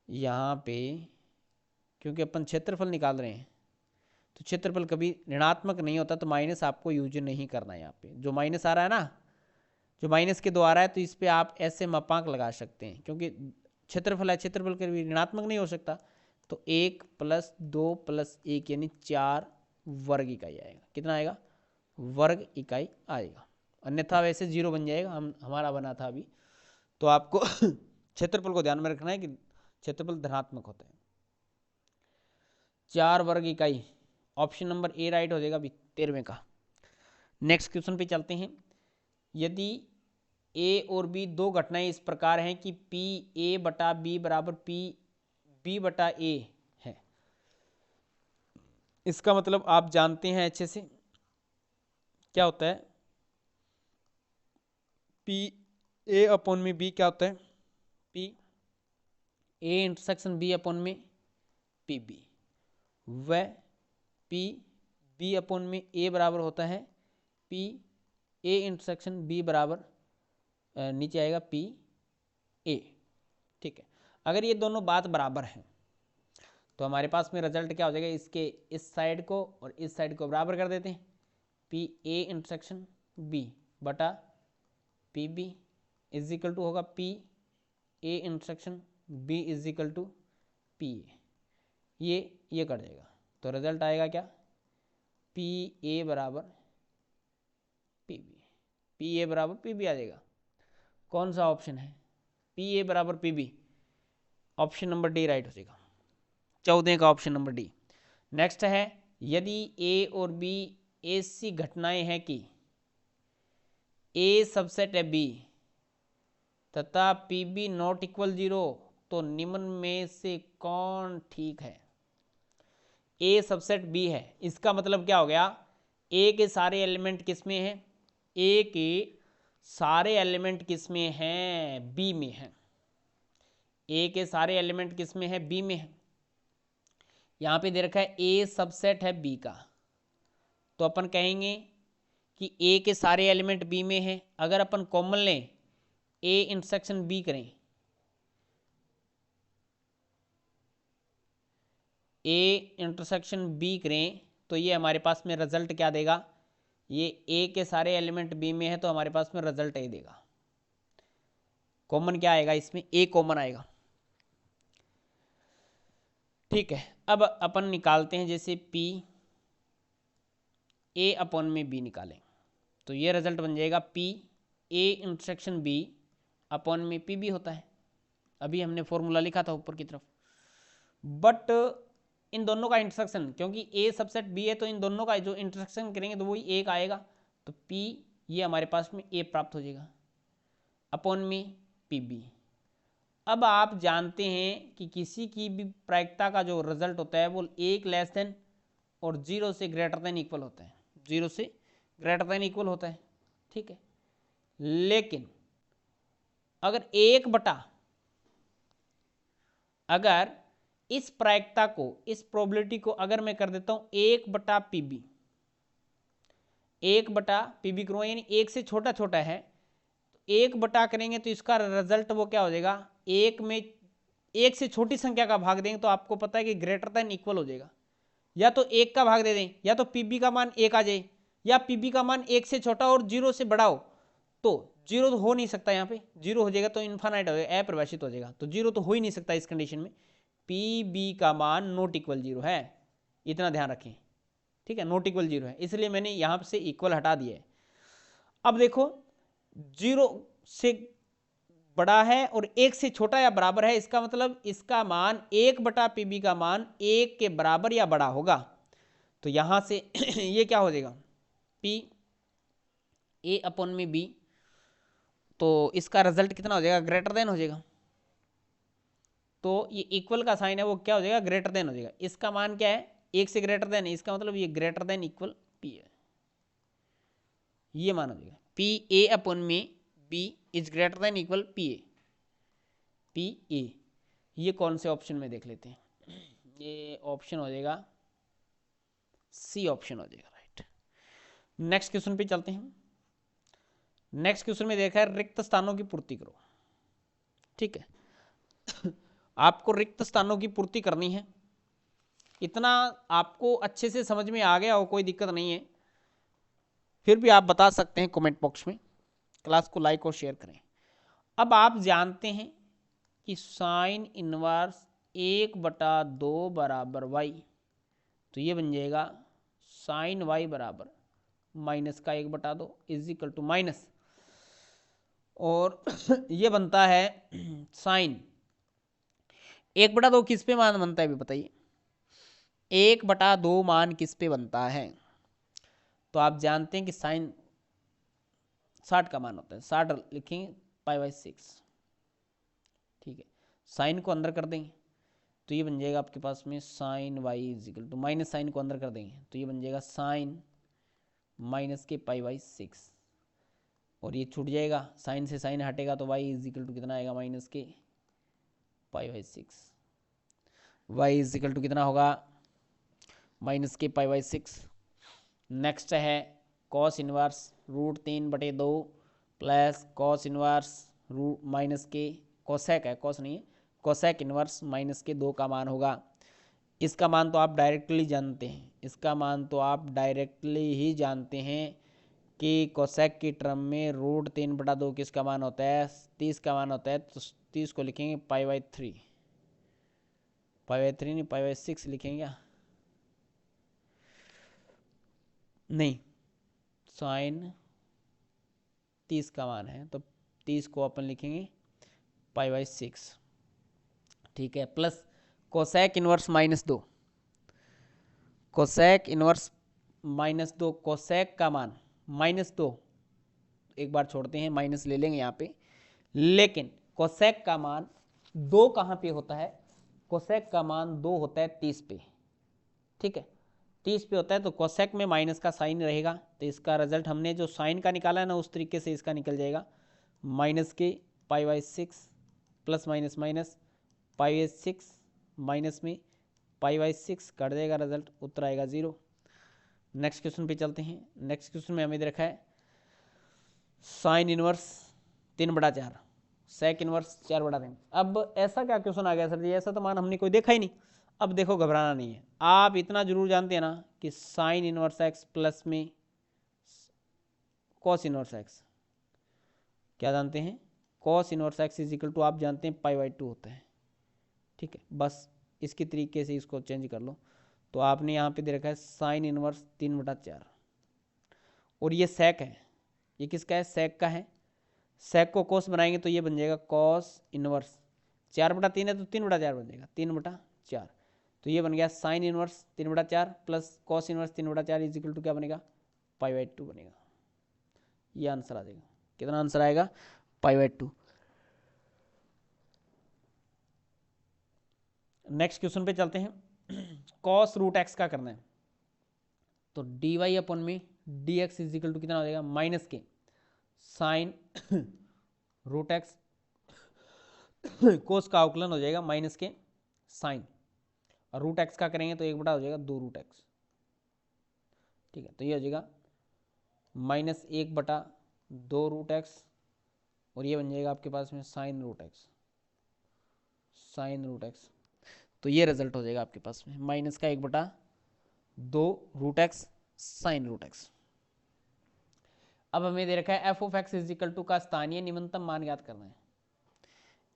यहाँ पे, क्योंकि अपन क्षेत्रफल निकाल रहे हैं तो क्षेत्रफल कभी ऋणात्मक नहीं होता, तो माइनस आपको यूज नहीं करना है। यहाँ पे जो माइनस आ रहा है ना, जो माइनस के 2 आ रहा है, तो इस पे आप ऐसे मापांक लगा सकते हैं, क्योंकि क्षेत्रफल है, क्षेत्रफल कभी ऋणात्मक नहीं हो सकता। तो 1 + 2 + 1 यानी 4 वर्ग इकाई आएगा। कितना आएगा? वर्ग इकाई आएगा, अन्यथा वैसे 0 बन जाएगा, हमारा बना था अभी। तो आपको क्षेत्रफल को ध्यान में रखना है कि क्षेत्रफल धनात्मक होता है। 4 वर्ग इकाई, ऑप्शन नंबर ए राइट हो जाएगा अभी 13वें का। नेक्स्ट क्वेश्चन पे चलते हैं। यदि ए और बी दो घटनाएं इस प्रकार हैं कि पी ए बटा बी बराबर पी बी बटा ए है, इसका मतलब आप जानते हैं अच्छे से क्या होता है, पी ए अपॉन में बी क्या होता है, P A intersection B upon में पी बी, व पी बी अपॉन में ए बराबर होता है पी ए इंटरसेक्शन बी बराबर नीचे आएगा पी ए। ठीक है, अगर ये दोनों बात बराबर हैं तो हमारे पास में रिजल्ट क्या हो जाएगा, इसके इस साइड को और इस साइड को बराबर कर देते हैं, पी ए इंटरसेक्शन बी बटा P B is equal to होगा P A intersection B is equal to P A. ये कट जाएगा, तो रिजल्ट आएगा क्या, पी ए बराबर पी बी, पी ए बराबर पी बी आ जाएगा। कौन सा ऑप्शन है, पी ए बराबर P B, option number D right हो जाएगा, 14 का ऑप्शन नंबर डी। नेक्स्ट है, यदि ए और बी ऐसी घटनाएं हैं कि ए सबसेट है बी तथा पी बी नॉट इक्वल 0, तो निम्न में से कौन ठीक है। ए सबसेट बी है, इसका मतलब क्या हो गया, ए के सारे एलिमेंट किस में हैं, ए के सारे एलिमेंट किस में हैं, बी में हैं। ए के सारे एलिमेंट किस में है, बी में है। यहाँ पे दे रखा है ए सबसेट है बी का, तो अपन कहेंगे कि ए के सारे एलिमेंट बी में हैं। अगर अपन कॉमन लें, ए इंटरसेक्शन बी करें, ए इंटरसेक्शन बी करें, तो ये हमारे पास में रिजल्ट क्या देगा, ये ए के सारे एलिमेंट बी में है, तो हमारे पास में रिजल्ट ए देगा। कॉमन क्या आएगा इसमें, ए कॉमन आएगा। ठीक है, अब अपन निकालते हैं, जैसे पी ए अपॉन में बी निकालें, तो ये रिजल्ट बन जाएगा P A intersection B upon में पी बी होता है। अभी हमने फॉर्मूला लिखा था ऊपर की तरफ, बट इन दोनों का इंटरसेक्शन, क्योंकि ए सबसेट बी है, तो इन दोनों का जो इंटरसेक्शन करेंगे तो वही एक आएगा, तो पी ये हमारे पास में ए प्राप्त हो जाएगा अपॉन में पी बी। अब आप जानते हैं कि किसी की भी प्रायिकता का जो रिजल्ट होता है वो 1 लेस देन और 0 से ग्रेटर देन इक्वल होता है, 0 से ग्रेटर देन इक्वल होता है। ठीक है, लेकिन अगर अगर इस प्रायिकता को, इस प्रोबेबिलिटी को अगर मैं कर देता हूं 1/PB, 1/PB करूँगा, यानी 1 से छोटा छोटा है, तो 1 करेंगे तो इसका रिजल्ट वो क्या हो जाएगा, 1 में 1 से छोटी संख्या का भाग देंगे तो आपको पता है कि ग्रेटर देन इक्वल हो जाएगा। या तो 1 का भाग दे दें, या तो PB का मान 1 आ जाए, या PB का मान 1 से छोटा और 0 से बड़ा हो, तो 0 तो हो नहीं सकता, यहाँ पे 0 हो जाएगा तो इन्फानाइट हो जाएगा, अपरिभाषित हो जाएगा, तो 0 तो हो ही नहीं सकता इस कंडीशन में। PB का मान नॉट इक्वल 0 है, इतना ध्यान रखें। ठीक है, नॉट इक्वल 0 है, इसलिए मैंने यहाँ से इक्वल हटा दिया है। अब देखो 0 से बड़ा है और 1 से छोटा या बराबर है, इसका मतलब इसका मान 1/PB का मान 1 के बराबर या बड़ा होगा। तो यहां से ये क्या हो जाएगा, P A अपॉन में B, तो इसका रिजल्ट कितना हो जाएगा, ग्रेटर देन हो जाएगा। तो ये इक्वल का साइन है वो क्या हो जाएगा, ग्रेटर देन हो जाएगा। इसका मान क्या है, 1 से ग्रेटर देन है, इसका मतलब ये ग्रेटर देन इक्वल पी है, ये मान हो जाएगा पी ए अपॉन में B is greater than equal P A, P A. ये कौन से ऑप्शन में देख लेते हैं, ये ऑप्शन हो जाएगा सी ऑप्शन हो जाएगा, राइट। नेक्स्ट क्वेश्चन पे चलते हैं। नेक्स्ट क्वेश्चन में देखा है रिक्त स्थानों की पूर्ति करो, ठीक है। आपको रिक्त स्थानों की पूर्ति करनी है, इतना आपको अच्छे से समझ में आ गया हो, कोई दिक्कत नहीं है, फिर भी आप बता सकते हैं कमेंट बॉक्स में। क्लास को लाइक और शेयर करें। अब आप जानते हैं कि साइन इनवर्स 1/2 बराबर वाई, तो ये बन जाएगा साइन वाई बराबर माइनस का 1/2 इज इक्वल टू माइनस, और ये बनता है साइन 1/2 किस पे मान बनता है भी बताइए, 1/2 मान किस पे बनता है। तो आप जानते हैं कि साइन 60 का मान होता है, 60 लिखेंगे π/6, ठीक है। साइन को अंदर कर देंगे तो ये बन जाएगा आपके पास में sine Y is equal to, minus sine को अंदर कर देंगे तो ये बन जाएगा साइन माइनस के π/6, और ये छूट जाएगा, साइन से साइन हटेगा तो y इज इक्वल टू कितना आएगा, माइनस के π/6। y इज इक्वल टू कितना होगा, माइनस के π/6। नेक्स्ट है cos inverse √3/2 plus cos inverse root minus के, कोसेक है, कॉस नहीं है, कोसेक इनवर्स माइनस के 2 का मान होगा। इसका मान तो आप डायरेक्टली जानते हैं, इसका मान तो आप डायरेक्टली ही जानते हैं कि कोसेक की टर्म में √3/2 किसका मान होता है, 30 का मान होता है। तो 30 को लिखेंगे π/3, π/3 नहीं π/6 लिखेंगे क्या, नहीं, साइन 30 का मान है तो 30 को अपन लिखेंगे π/6, ठीक है। Plus cosec inverse -2, cosec inverse -2, cosec का मान -2, एक बार छोड़ते हैं, माइनस ले लेंगे यहाँ पे, लेकिन कोसेक का मान 2 कहाँ पे होता है, कोसेक का मान 2 होता है 30 पे, ठीक है, 30 पे होता है। तो कोसेक में माइनस का साइन रहेगा, तो इसका रिजल्ट हमने जो साइन का निकाला है ना उस तरीके से इसका निकल जाएगा, माइनस के π/6 प्लस माइनस माइनस π/6 माइनस में π/6 कट जाएगा, रिजल्ट उत्तर आएगा 0। नेक्स्ट क्वेश्चन पे चलते हैं। नेक्स्ट क्वेश्चन में हमें दे रखा है साइन इनवर्स 3/4, सेक इनवर्स 4/3। अब ऐसा क्या क्वेश्चन आ गया सर जी, ऐसा तो मान हमने कोई देखा ही नहीं। अब देखो घबराना नहीं है, आप इतना जरूर जानते हैं ना कि साइन इनवर्स एक्स प्लस में कॉस इनवर्स एक्स, क्या जानते हैं, cos inverse X is equal to आप जानते हैं π/2 होता है, ठीक है। बस इसके तरीके से इसको चेंज कर लो। तो आपने यहाँ पे दे रखा है साइन इनवर्स 3/4, और ये सेक है, ये किसका है, सेक का है। सेक को कॉस बनाएंगे तो ये बन जाएगा कॉस इनवर्स 4/3 है तो 3/4 बन जाएगा, 3/4। तो ये बन गया sine inverse 3/4 plus cos inverse 3/4 is equal to क्या बनेगा, π/2 बनेगा। ये आंसर आ जाएगा, कितना आंसर आएगा, π/2। नेक्स्ट क्वेश्चन पे चलते हैं। कॉस √x का करना है, तो dy अपॉन में dx इज इक्वल टू कितना हो जाएगा, माइनस के साइन √x, कोस का अवकलन हो जाएगा माइनस के साइन, और √x का करेंगे तो 1 बटा हो जाएगा 2√x, ठीक है। तो ये हो जाएगा -1/2√x, और ये बन जाएगा आपके पास में साइन √x, साइन √x। तो ये रिजल्ट हो जाएगा आपके पास में माइनस का 1/2√x साइन √x। अब हमें दे रखा है f(x) इज इक्वल टू का स्थानीय निम्नतम मान ज्ञात करना है।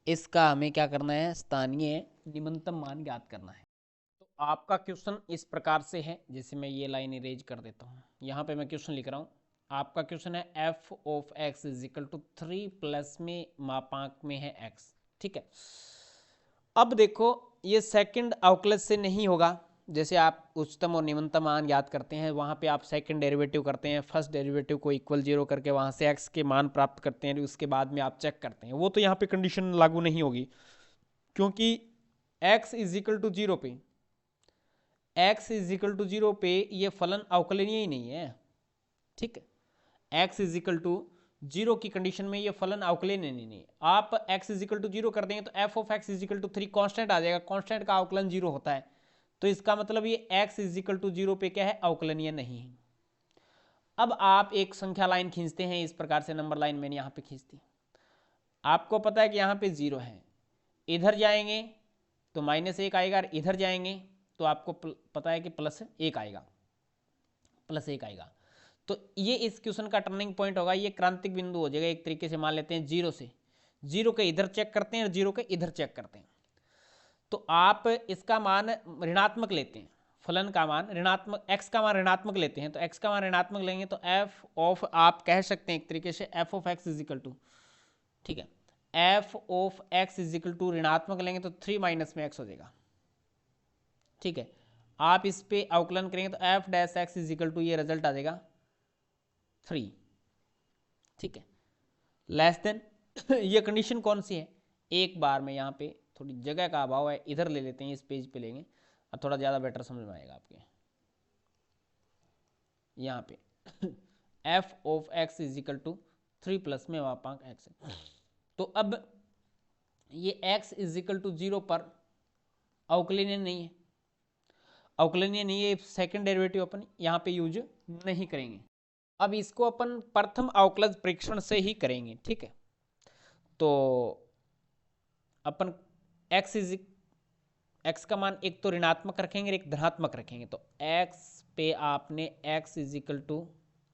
इसका हमें क्या करना है, स्थानीय निम्नतम मान ज्ञात करना है। तो आपका क्वेश्चन इस प्रकार से है, जैसे मैं ये लाइन इरेज कर देता हूँ, यहाँ पे मैं क्वेश्चन लिख रहा हूँ। आपका क्वेश्चन है f(x) is equal to 3 plus में मापांक में है x, ठीक है। अब देखो ये सेकंड अवकलज से नहीं होगा, जैसे आप उच्चतम और निम्नतम मान याद करते हैं वहाँ पे आप सेकंड डेरिवेटिव करते हैं, फर्स्ट डेरिवेटिव को इक्वल 0 करके वहाँ से x के मान प्राप्त करते हैं, उसके बाद में आप चेक करते हैं, वो तो यहाँ पे कंडीशन लागू नहीं होगी, क्योंकि x is equal to zero पे, x is equal to zero पे ये फलन अवकलनीय ही नहीं है, ठीक है। x is equal to zero की कंडीशन में ये फलन अवकलनीय नहीं है। आप x is equal to zero कर देंगे तो f of x is equal to 3 constant आ जाएगा, कॉन्स्टेंट का अवकलन जीरो होता है, तो इसका मतलब ये x is equal to zero पे क्या है, अवकलनीय नहीं है। अब आप एक संख्या लाइन खींचते हैं इस प्रकार से, नंबर लाइन मैंने यहाँ पे खींच दी, आपको पता है कि यहाँ पे जीरो है, इधर जाएंगे तो -1 आएगा, और इधर जाएंगे तो आपको पता है कि +1 आएगा, +1 आएगा। तो ये इस क्वेश्चन का टर्निंग पॉइंट होगा, ये क्रांतिक बिंदु हो जाएगा। एक तरीके से मान लेते हैं जीरो से, जीरो के इधर चेक करते हैं और जीरो के इधर चेक करते हैं, तो आप इसका मान ऋणात्मक लेते हैं, फलन का मान ऋणात्मक, x का मान ऋणात्मक लेते हैं, तो x का मान ऋणात्मक लेंगे तो f ऑफ, आप कह सकते हैं एक तरीके से f of x is equal to, ठीक है, f of x is equal to ऋणात्मक लेंगे तो 3 माइनस में x हो जाएगा, ठीक है। आप इस पे अवकलन करेंगे तो f dash x is equal to, ये रिजल्ट आ जाएगा 3, ठीक है, लेस देन ये कंडीशन कौन सी है, एक बार में यहाँ पे थोड़ी जगह का अभाव है, इधर ले लेते हैं, इस पेज पे लेंगे और थोड़ा ज़्यादा बेटर समझ में आएगा आपके। यहाँ पे f of x is equal to 3 plus में मापांक x है, तो अब ये x इज इक्वल टू 0 पर अवकलनीय नहीं है, अवकलनीय नहीं है, सेकंड डेरिवेटिव अपन यहाँ पे यूज नहीं करेंगे। अब इसको अपन प्रथम अवकलज परीक्षण से ही करेंगे, ठीक है। तो अपन x का मान एक तो ऋणात्मक रखेंगे, एक धनात्मक रखेंगे, तो x पे आपने x is equal to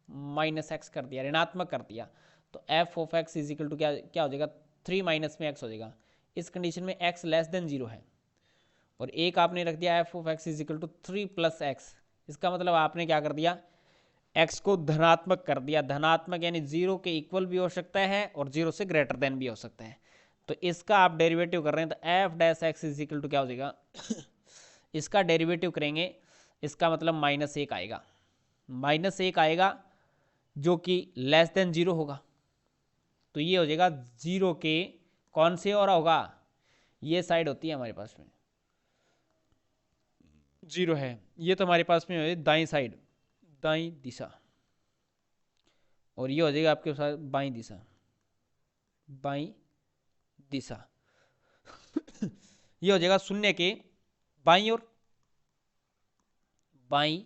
-x कर दिया, ऋणात्मक कर दिया, तो f of x is equal to क्या क्या हो जाएगा, 3 माइनस में x हो जाएगा। इस कंडीशन में x लेस देन 0 है, और एक आपने रख दिया f of x is equal to 3 plus x, इसका मतलब आपने क्या कर दिया, x को धनात्मक कर दिया, धनात्मक यानी 0 के इक्वल भी हो सकता है और 0 से ग्रेटर देन भी हो सकता है। तो इसका आप डेरिवेटिव कर रहे हैं तो f dash x is equal to क्या हो जाएगा इसका डेरिवेटिव करेंगे, इसका मतलब -1 आएगा, -1 आएगा जो कि लेस देन 0 होगा, तो ये हो जाएगा 0 के कौन से और होगा, ये साइड होती है हमारे पास में 0 है, ये तो हमारे पास में है दाई साइड, दाई दिशा, और ये हो जाएगा आपके साथ बाई दिशा, बाई दिशा ये हो जाएगा 0 के बाई और बाई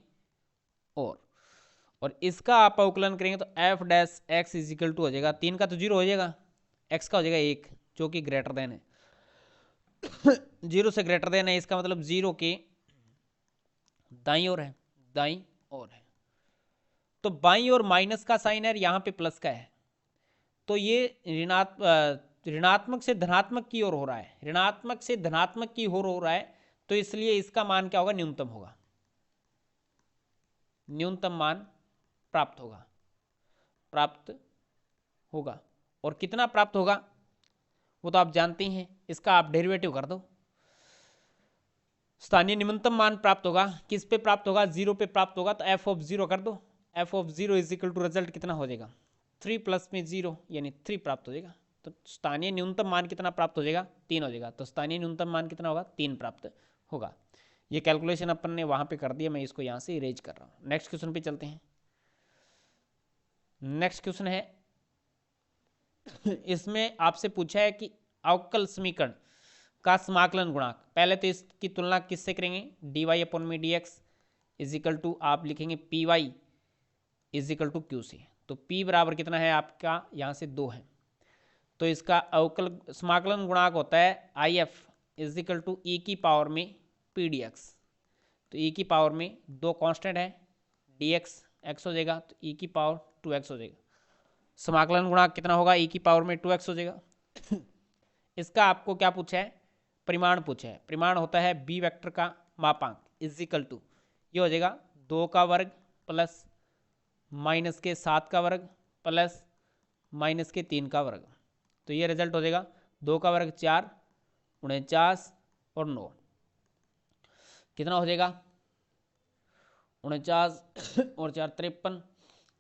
और इसका आप अवकलन करेंगे तो f dash x is equal to हो जाएगा, 3 का तो 0 हो जाएगा, x का हो जाएगा 1 जो कि ग्रेटर देन है 0 से ग्रेटर देन है, इसका मतलब 0 के दाई ओर है, दाई ओर है, तो बाई और माइनस का साइन है, यहाँ पे प्लस का है, तो ये ऋणात्मक से धनात्मक की ओर हो रहा है, ऋणात्मक से धनात्मक की ओर हो रहा है, तो इसलिए इसका मान क्या होगा, न्यूनतम होगा, न्यूनतम मान प्राप्त होगा, और कितना प्राप्त होगा वो तो आप जानते हैं, इसका आप डेरिवेटिव कर दो, स्थानीय न्यूनतम मान प्राप्त होगा, किस पे प्राप्त होगा, 0 पे प्राप्त होगा, तो f ऑफ 0 कर दो, f of 0 is equal to result कितना हो जाएगा, 3 प्लस में 0 यानी 3 प्राप्त हो जाएगा, तो स्थानीय न्यूनतम मान कितना प्राप्त हो जाएगा, 3 हो जाएगा, तो स्थानीय न्यूनतम मान कितना होगा, 3 प्राप्त होगा। ये कैलकुलेशन अपन ने वहां पे कर दिया, मैं इसको यहाँ से इरेज कर रहा हूँ। नेक्स्ट क्वेश्चन पे चलते हैं। नेक्स्ट क्वेश्चन है इसमें आपसे पूछा है कि अवकल समीकरण का समाकलन गुणांक, पहले तो इसकी तुलना किससे करेंगे, dy अपॉन में dx इज इक्वल टू आप लिखेंगे py is equal to q से, तो p बराबर कितना है आपका, यहाँ से 2 है, तो इसका अवकल समाकलन गुणांक होता है if is equal to e की पावर में p dx, तो e की पावर में 2 कांस्टेंट है, dx x हो जाएगा, तो e की पावर 2x हो जाएगा, समाकलन गुणांक कितना होगा, e की पावर में 2x हो जाएगा इसका आपको क्या पूछा है, परिमाण पूछा है, परिमाण होता है b वेक्टर का मापांक इज इक्वल टू, ये हो जाएगा 2 का वर्ग प्लस माइनस के 7 का वर्ग प्लस माइनस के 3 का वर्ग, तो ये रिजल्ट हो जाएगा 2 का वर्ग 4, 49 और 9, कितना हो जाएगा 49 और 4 53,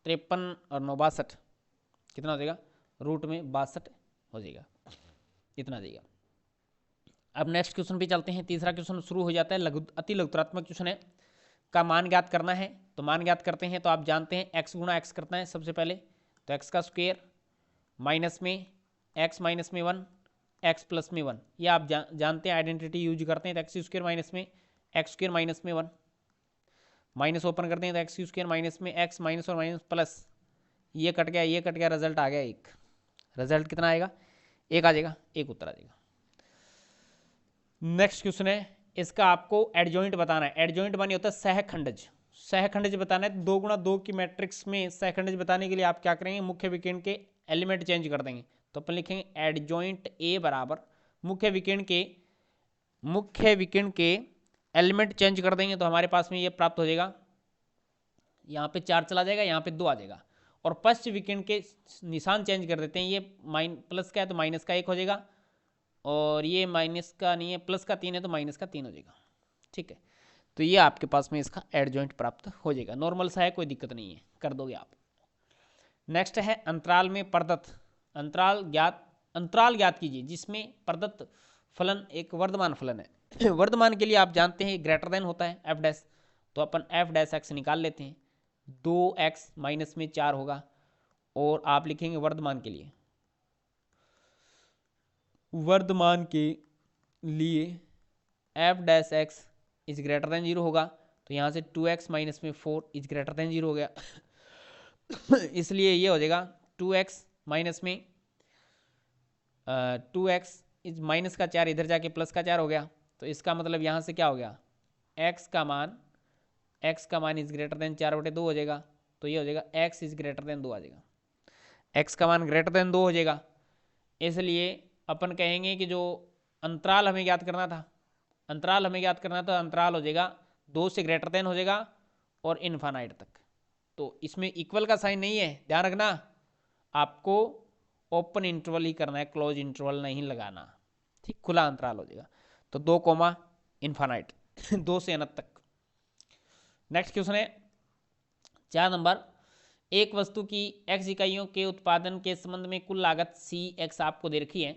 53 और 9 62, कितना हो जाएगा रूट में 62 हो जाएगा, इतना देगा। अब नेक्स्ट क्वेश्चन पे चलते हैं। तीसरा क्वेश्चन शुरू हो जाता है, अति लघुत्तरात्मक क्वेश्चन है, का मान ज्ञात करना है। तो मान ज्ञात करते हैं तो आप जानते हैं x गुणा x करना है सबसे पहले। तो x का स्क्वायर माइनस में x माइनस में 1 x प्लस में 1, ये आप जानते हैं, आइडेंटिटी यूज करते हैं। तो एक्स स्क्वायर माइनस में x स्क्वायर माइनस में 1, माइनस ओपन करते हैं तो एक्स स्क्वायर माइनस में x माइनस और माइनस प्लस, ये कट गया ये कट गया, रिजल्ट आ गया एक। रिजल्ट कितना आएगा? एक आ जाएगा, एक उत्तर आ जाएगा। नेक्स्ट क्वेश्चन है, इसका आपको एडजॉइंट बताना है। एडजॉइंट मानी होता है सहखंडज। सहखंडज बताना है, 2 गुणा 2 की मैट्रिक्स में सहखंडज बताने के लिए आप क्या करेंगे, मुख्य विकर्ण के एलिमेंट चेंज कर देंगे। तो अपन लिखेंगे एडजॉइंट ए बराबर मुख्य विकर्ण के एलिमेंट चेंज कर देंगे तो हमारे पास में ये प्राप्त हो जाएगा। यहाँ पे 4 चला जाएगा, यहाँ पे 2 आ जाएगा। और पश्च विकर्ण के निशान चेंज कर देते हैं, ये प्लस का है तो माइनस का 1 हो जाएगा, और ये माइनस का नहीं है, प्लस का 3 है तो माइनस का 3 हो जाएगा। ठीक है, तो ये आपके पास में इसका एडजॉइंट प्राप्त हो जाएगा। नॉर्मल सा है, कोई दिक्कत नहीं है, कर दोगे आप। नेक्स्ट है अंतराल में प्रदत्त अंतराल ज्ञात कीजिए जिसमें प्रदत्त फलन एक वर्धमान फलन है। वर्धमान के लिए आप जानते हैं ग्रेटर देन होता है एफ डैश, तो अपन एफ डैश एक्स निकाल लेते हैं। 2x माइनस में 4 होगा, और आप लिखेंगे वर्धमान के लिए, वर्धमान के लिए F dash X is greater then 0 होगा। तो यहाँ से 2x माइनस में 4 इज ग्रेटर देन 0 हो गया। इसलिए ये हो जाएगा 2x माइनस में 2x इज माइनस का 4 इधर जाके प्लस का 4 हो गया। तो इसका मतलब यहाँ से क्या हो गया, x का मान इज ग्रेटर देन 4/2 हो जाएगा। तो ये हो जाएगा x इज ग्रेटर देन 2 आ जाएगा, x का मान ग्रेटर देन 2 हो जाएगा। इसलिए अपन कहेंगे कि जो अंतराल हमें ज्ञात करना था, अंतराल हो जाएगा 2 से ग्रेटर देन हो जाएगा और इन्फानाइट तक। तो इसमें इक्वल का साइन नहीं है, ध्यान रखना, आपको ओपन इंटरवल ही करना है, क्लोज इंटरवल नहीं लगाना। ठीक, खुला अंतराल हो जाएगा। तो 2 कोमा इन्फानाइट 2 से अनंत तक। नेक्स्ट क्वेश्चन है 4 नंबर, एक वस्तु की x इकाइयों के उत्पादन के संबंध में कुल लागत Cx आपको दे रखी है।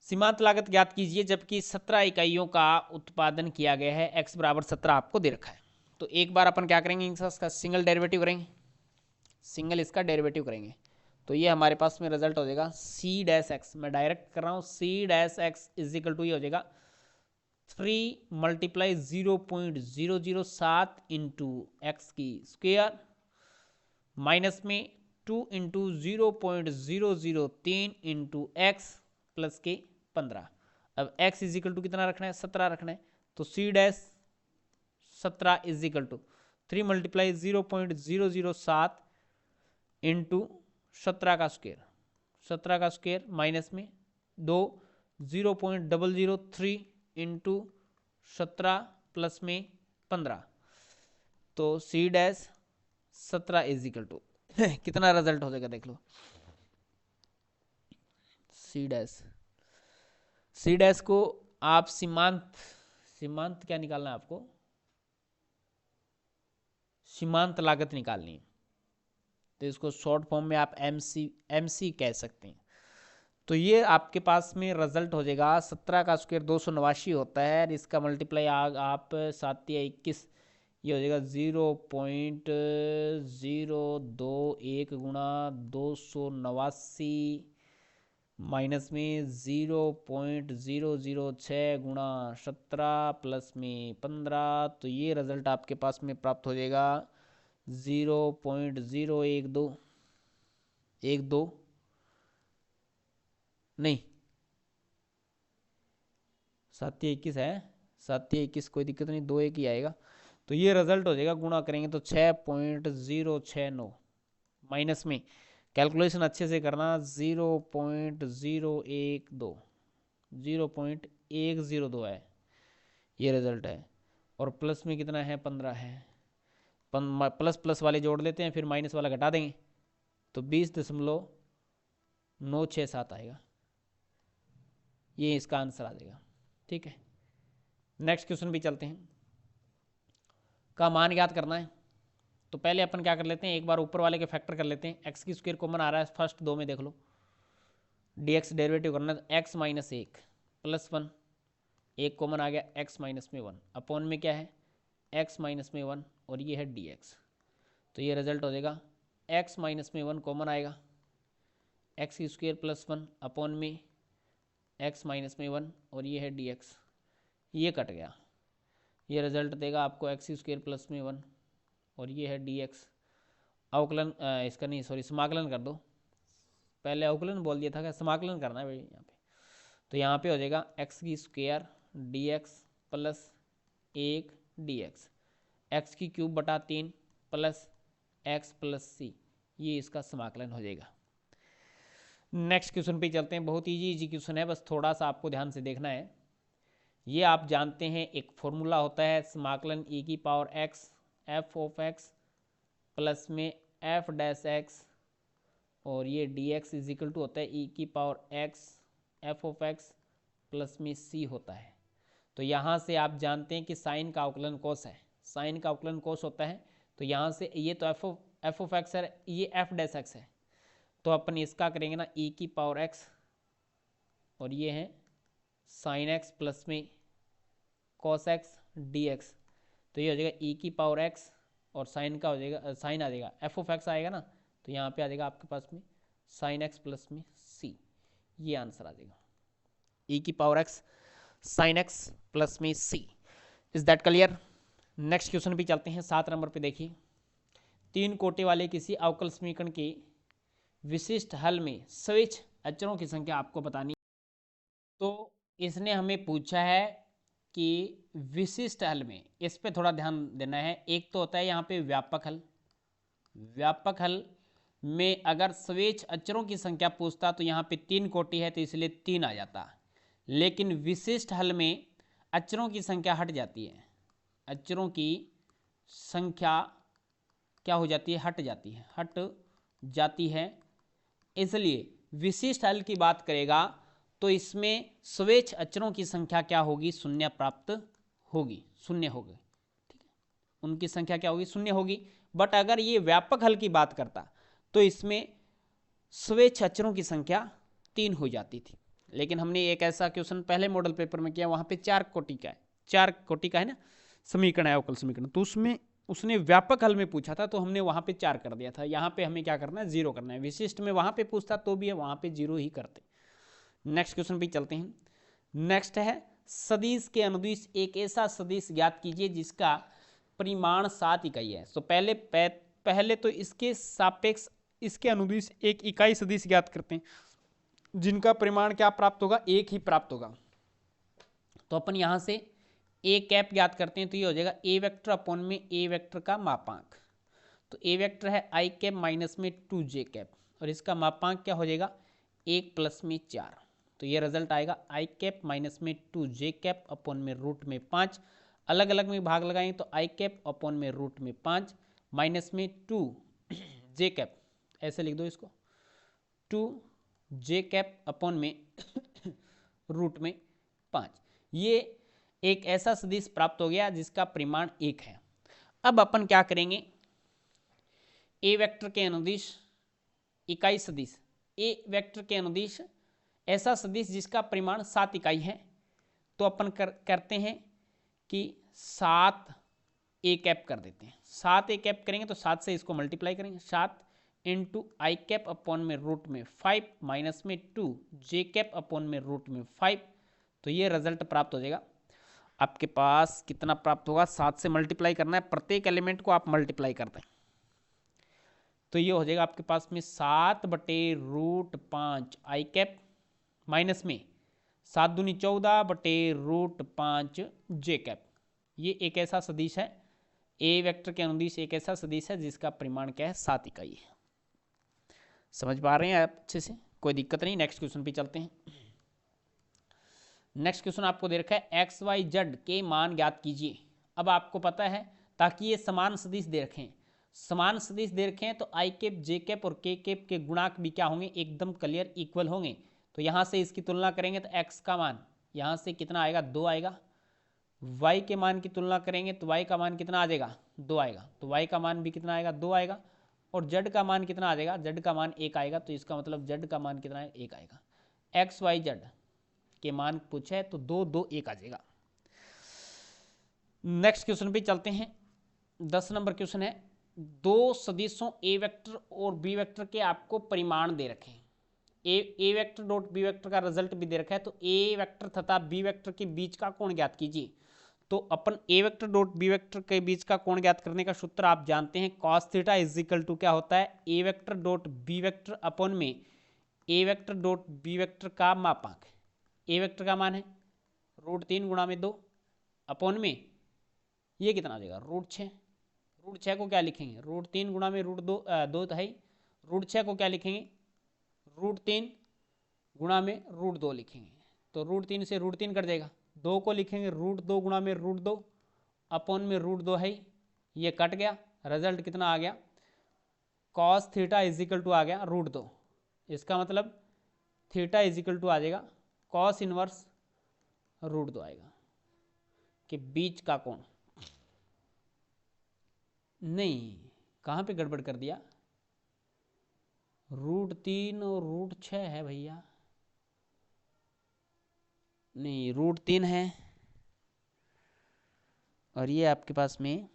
सीमांत लागत ज्ञात कीजिए जबकि 17 इकाइयों का उत्पादन किया गया है, x बराबर 17 आपको दे रखा है। तो एक बार अपन क्या करेंगे, इसका सिंगल डेरिवेटिव करेंगे, इसका डेरिवेटिव करेंगे। तो ये हमारे पास में रिजल्ट हो जाएगा C डैश एक्स, मैं डायरेक्ट कर रहा हूँ, C dash X is equal to ये हो जाएगा 3 मल्टीप्लाई 0.007 इंटू एक्स की स्क्वेयर माइनस में 2 इंटू 0.003 इंटू एक्स प्लस के 15। अब x इज इक्वल टू कितना रखना है, 17 रखना है। तो C dash 17 is equal to 3 multiply 0.007 into 17 का स्क्वेयर माइनस में 2 0.003 इंटू 17 प्लस में 15। तो C dash 17 is equal to कितना रिजल्ट हो जाएगा देख लो, C डैश को आप सीमांत क्या निकालना है आपको, सीमांत लागत निकालनी है। तो इसको शॉर्ट फॉर्म में आप MC कह सकते हैं। तो ये आपके पास में रिजल्ट हो जाएगा 17 का स्क्वायर 289 होता है, और इसका मल्टीप्लाई आप 7 या 21, ये हो जाएगा 0.021 गुणा 289 माइनस में 0.006 गुणा 17 प्लस में 15। तो ये रिजल्ट आपके पास में प्राप्त हो जाएगा 0.012 नहीं 7 या 21 है, 7 या 21 कोई दिक्कत नहीं, 2 1 ही आएगा। तो ये रिजल्ट हो जाएगा, गुणा करेंगे तो 6.069 माइनस में कैलकुलेशन अच्छे से करना 0.102 है, ये रिजल्ट है। और प्लस में कितना है, 15 है, प्लस वाले जोड़ लेते हैं, फिर माइनस वाला घटा देंगे तो 20.967 आएगा, ये इसका आंसर आ जाएगा। ठीक है, नेक्स्ट क्वेश्चन भी चलते हैं। का मान याद करना है, तो पहले अपन क्या कर लेते हैं, एक बार ऊपर वाले के फैक्टर कर लेते हैं। एक्स की स्क्वायर कॉमन आ रहा है फर्स्ट 2 में, देख लो, dx डेरिवेटिव करना है, एक्स माइनस 1 प्लस 1, एक कॉमन आ गया, x माइनस में 1 अपॉन में क्या है x माइनस में 1 और ये है dx। तो ये रिजल्ट हो जाएगा x माइनस में 1 कॉमन आएगा, एक्स की स्क्वायर प्लस 1 अपॉन में x माइनस में 1 और ये है dx। ये कट गया, ये रिजल्ट देगा आपको एक्स स्क्वायर प्लस में 1 और ये है dx। अवकलन इसका नहीं सॉरी समाकलन कर दो, पहले अवकलन बोल दिया था, क्या समाकलन करना है भाई यहाँ पे। तो यहाँ पे हो जाएगा एक्स की square dx plus 1 dx, x की क्यूब बटा 3 प्लस एक्स प्लस सी, ये इसका समाकलन हो जाएगा। नेक्स्ट क्वेश्चन पे चलते हैं, बहुत इजी क्वेश्चन है, बस थोड़ा सा आपको ध्यान से देखना है। ये आप जानते हैं एक फॉर्मूला होता है समाकलन e की power x f of x plus में f डैश x और ये dx इज इक्वल टू होता है e की power x f of x plus में c होता है। तो यहाँ से आप जानते हैं कि साइन का अवकलन कोस है, साइन का अवकलन कोस होता है। तो यहाँ से ये तो f ऑफ x है, ये f डैश x है, तो अपन इसका करेंगे ना e की पावर x और ये है साइन x प्लस में cos x dx। तो ये हो जाएगा e की पावर x और साइन का हो जाएगा, साइन आ जाएगा f ऑफ x आएगा ना, तो यहाँ पे आ जाएगा आपके पास में साइन x प्लस में c, ये आंसर आ जाएगा e की power x sine x plus में c। Is that clear? Next question भी चलते हैं, 7 नंबर पे देखिए, 3 कोटि वाले किसी अवकल समीकरण के विशिष्ट हल में स्वेच्छ अचरों की संख्या आपको बतानी। तो इसने हमें पूछा है कि विशिष्ट हल में, इस पे थोड़ा ध्यान देना है। एक तो होता है यहाँ पे व्यापक हल, व्यापक हल में अगर स्वेच्छ अचरों की संख्या पूछता तो यहाँ पे 3 कोटि है तो इसलिए 3 आ जाता, लेकिन विशिष्ट हल में अचरों की संख्या हट जाती है, अचरों की संख्या क्या हो जाती है, हट जाती है, हट जाती है। इसलिए विशिष्ट हल की बात करेगा तो इसमें स्वेच्छ अचरों की संख्या क्या होगी, शून्य प्राप्त होगी, शून्य होगी, ठीक है, उनकी संख्या क्या होगी, शून्य होगी। बट अगर ये व्यापक हल की बात करता तो इसमें स्वेच्छ अचरों की संख्या 3 हो जाती थी। लेकिन हमने एक ऐसा क्वेश्चन पहले मॉडल पेपर में किया, वहां पे 4 कोटि का है, 4 कोटि का है ना समीकरण है, अवकल समीकरण, तो उसमें उसने व्यापक हल में पूछा था तो हमने वहां पे 4 कर दिया था। यहाँ पे हमें क्या करना है, 0 करना है। विशिष्ट में वहां पे पूछता तो भी है, वहां पे 0 ही करते। नेक्स्ट क्वेश्चन पे चलते हैं। नेक्स्ट है सदिश के अनुदिश एक ऐसा सदिश ज्ञात कीजिए जिसका परिमाण 7 इकाई है। तो पहले तो इसके सापेक्ष इसके अनुदिश एक इकाई सदिश ज्ञात करते हैं जिनका परिमाण क्या प्राप्त होगा, 1 ही प्राप्त होगा। तो अपन यहां से ए कैप ज्ञात करते हैं, तो ये हो जाएगा ए वेक्टर अपॉन में ए वेक्टर का मापांक। तो ए वेक्टर है आई कैप माइनस में 2j कैप और इसका मापांक क्या हो जाएगा, 1 प्लस में 4। तो ये रिजल्ट आएगा आई कैप माइनस में 2j कैप अपॉन में रूट में 5। अलग अलग में भाग लगाएं तो आई कैप अपॉन में रूट में 5 माइनस में 2j कैप, ऐसे लिख दो इसको, 2j कैप अपॉन में रूट में 5। ये एक ऐसा सदिश प्राप्त हो गया जिसका परिमाण 1 है। अब अपन क्या करेंगे, ए वेक्टर के अनुदिश इकाई सदिश, ए वेक्टर के अनुदिश ऐसा सदिश जिसका परिमाण 7 इकाई है, तो अपन करते हैं कि 7 ए कैप कर देते हैं। 7 ए कैप करेंगे तो 7 से इसको मल्टीप्लाई करेंगे, 7 इंटू आई कैप अपॉन में रूट में 5 माइनस में 2 जे कैप अपॉन में रूट में 5। तो ये रिजल्ट प्राप्त हो जाएगा आपके पास, कितना प्राप्त होगा, 7 से मल्टीप्लाई करना है, प्रत्येक एलिमेंट को आप मल्टीप्लाई करते हैं। तो ये हो जाएगा आपके पास में 7 बटे रूट 5 आई कैप माइनस में 7 दूनी 14 बटे रूट 5 जे कैप। ये एक ऐसा सदिश है, ए वेक्टर के अनुदिश एक ऐसा सदिश है जिसका परिमाण क्या है, 7 इकाई है। समझ पा रहे हैं आप अच्छे से, कोई दिक्कत नहीं। नेक्स्ट क्वेश्चन पे चलते हैं। नेक्स्ट क्वेश्चन आपको दे रखा है एक्स वाई जेड के मान ज्ञात कीजिए। अब आपको पता है, ताकि ये समान सदिश दे रखे हैं, समान सदिश दे रखे हैं तो आई कैप जे कैप और के कैप के गुणांक भी क्या होंगे, एकदम क्लियर इक्वल होंगे। तो यहाँ से इसकी तुलना करेंगे तो x का मान यहाँ से कितना आएगा, 2 आएगा। y के मान की तुलना करेंगे तो y का मान कितना आ जाएगा, 2 आएगा। तो y का मान भी कितना आएगा, 2 आएगा। और z का मान कितना आ जाएगा, z का मान 1 आएगा। तो इसका मतलब z का मान कितना है, 1 आएगा। एक्स वाई जेड के मान पूछा है तो 2 2 1 आ जाएगा। नेक्स्ट क्वेश्चन पे चलते हैं। 10 नंबर क्वेश्चन है, दो सदिशों ए वेक्टर और बी वेक्टर के आपको परिमाण दे रखे हैं। ए वेक्टर डॉट बी वेक्टर का रिजल्ट भी दे रखा है, तो ए वेक्टर तथा बी वेक्टर के बीच का कोण ज्ञात कीजिए। तो अपन ए वेक्टर डॉट बी वेक्टर के बीच का कोण ज्ञात करने का सूत्र आप जानते हैं, cos theta is equal to क्या होता है, A vector dot B vector upon में A vector dot B vector का मापांक। ए वेक्टर का मान है √3 गुणा में 2 अपॉन में ये कितना आ जाएगा √6। √6 को क्या लिखेंगे, √3 गुणा में √2 2 तो है, √6 को क्या लिखेंगे, √3 गुणा में √2 लिखेंगे। तो √3 से √3 कट जाएगा, 2 को लिखेंगे √2 गुणा में √2 अपॉन में √2 है, ये कट गया, रिजल्ट कितना आ गया, cos theta is equal to आ गया √2। इसका मतलब थीटा इज इक्वल टू आ जाएगा cos इनवर्स √2 आएगा कि बीच का कोण। नहीं, कहाँ पे गड़बड़ कर दिया, √3 और √6 है भैया, नहीं √3 है और ये आपके पास में,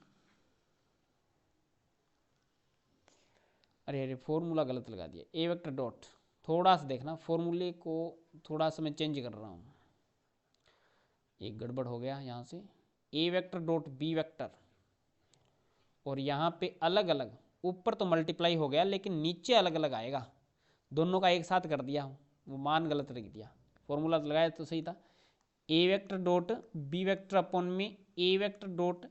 अरे फॉर्मूला गलत लगा दिया। ए वेक्टर डॉट, थोड़ा सा देखना फॉर्मूले को, थोड़ा सा मैं चेंज कर रहा हूँ, एक गड़बड़ हो गया यहाँ से। ए वेक्टर डॉट बी वेक्टर और यहाँ पे अलग अलग, ऊपर तो मल्टीप्लाई हो गया लेकिन नीचे अलग अलग आएगा, दोनों का एक साथ कर दिया, वो मान गलत रख दिया, फॉर्मूला लगाया तो सही था। A vector dot B vector upon में A vector dot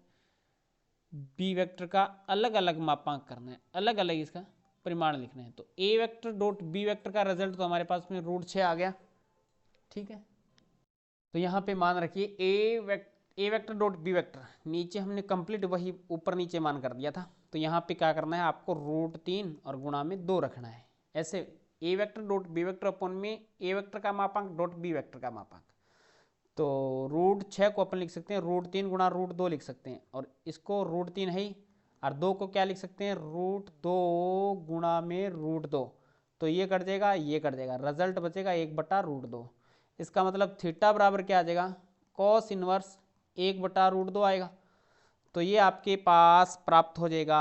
B vector का अलग अलग मापांक करना है, अलग अलग इसका परिमाण लिखना है। तो ए वेक्टर डॉट बी वेक्टर का रिजल्ट तो हमारे पास में √6 आ गया, ठीक है। तो यहाँ पे मान रखिए ए वेक्टर डॉट बी वेक्टर, नीचे हमने कंप्लीट वही ऊपर नीचे मान कर दिया था, तो यहाँ पे क्या करना है आपको, √3 और गुणा में 2 रखना है। ऐसे A vector dot B vector upon में ए वेक्टर का मापांक डॉट बी वेक्टर का मापांक, तो √6 को अपन लिख सकते हैं √3 गुणा √2 लिख सकते हैं, और इसको √3 है ही, और 2 को क्या लिख सकते हैं, √2 गुणा में √2, तो ये कट जाएगा, ये कट जाएगा, रिजल्ट बचेगा 1/√2। इसका मतलब थीटा बराबर क्या आ जाएगा, cos इनवर्स 1/√2 आएगा। तो ये आपके पास प्राप्त हो जाएगा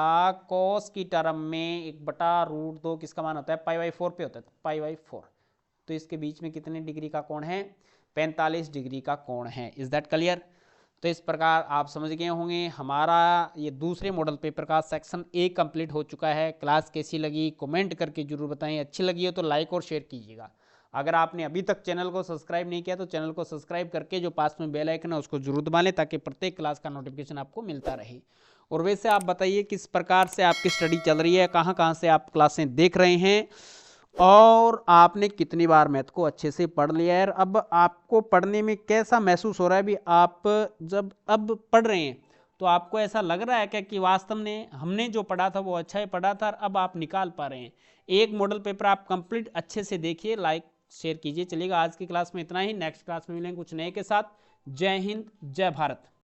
cos की टर्म में 1/√2 किसका मान होता है, π/4 पे होता है, π/4। तो इसके बीच में कितने डिग्री का कोण है, 45 डिग्री का कोण है। Is that clear. तो इस प्रकार आप समझ गए होंगे, हमारा ये दूसरे मॉडल पेपर का सेक्शन ए कंप्लीट हो चुका है। क्लास कैसी लगी कमेंट करके जरूर बताएं, अच्छी लगी हो तो लाइक और शेयर कीजिएगा। अगर आपने अभी तक चैनल को सब्सक्राइब नहीं किया तो चैनल को सब्सक्राइब करके जो पास में बेल आइकन है उसको जरूर दबा लें, ताकि प्रत्येक क्लास का नोटिफिकेशन आपको मिलता रहे। और वैसे आप बताइए किस प्रकार से आपकी स्टडी चल रही है, कहाँ कहाँ से आप क्लासें देख रहे हैं, और आपने कितनी बार मैथ को अच्छे से पढ़ लिया है, अब आपको पढ़ने में कैसा महसूस हो रहा है। भी आप जब अब पढ़ रहे हैं तो आपको ऐसा लग रहा है क्या कि वास्तव में हमने जो पढ़ा था वो अच्छा ही पढ़ा था, और अब आप निकाल पा रहे हैं। एक मॉडल पेपर आप कंप्लीट अच्छे से देखिए, लाइक शेयर कीजिए। चलिएगा, आज की क्लास में इतना ही, नेक्स्ट क्लास में मिलेंगे कुछ नए के साथ। जय हिंद, जय भारत।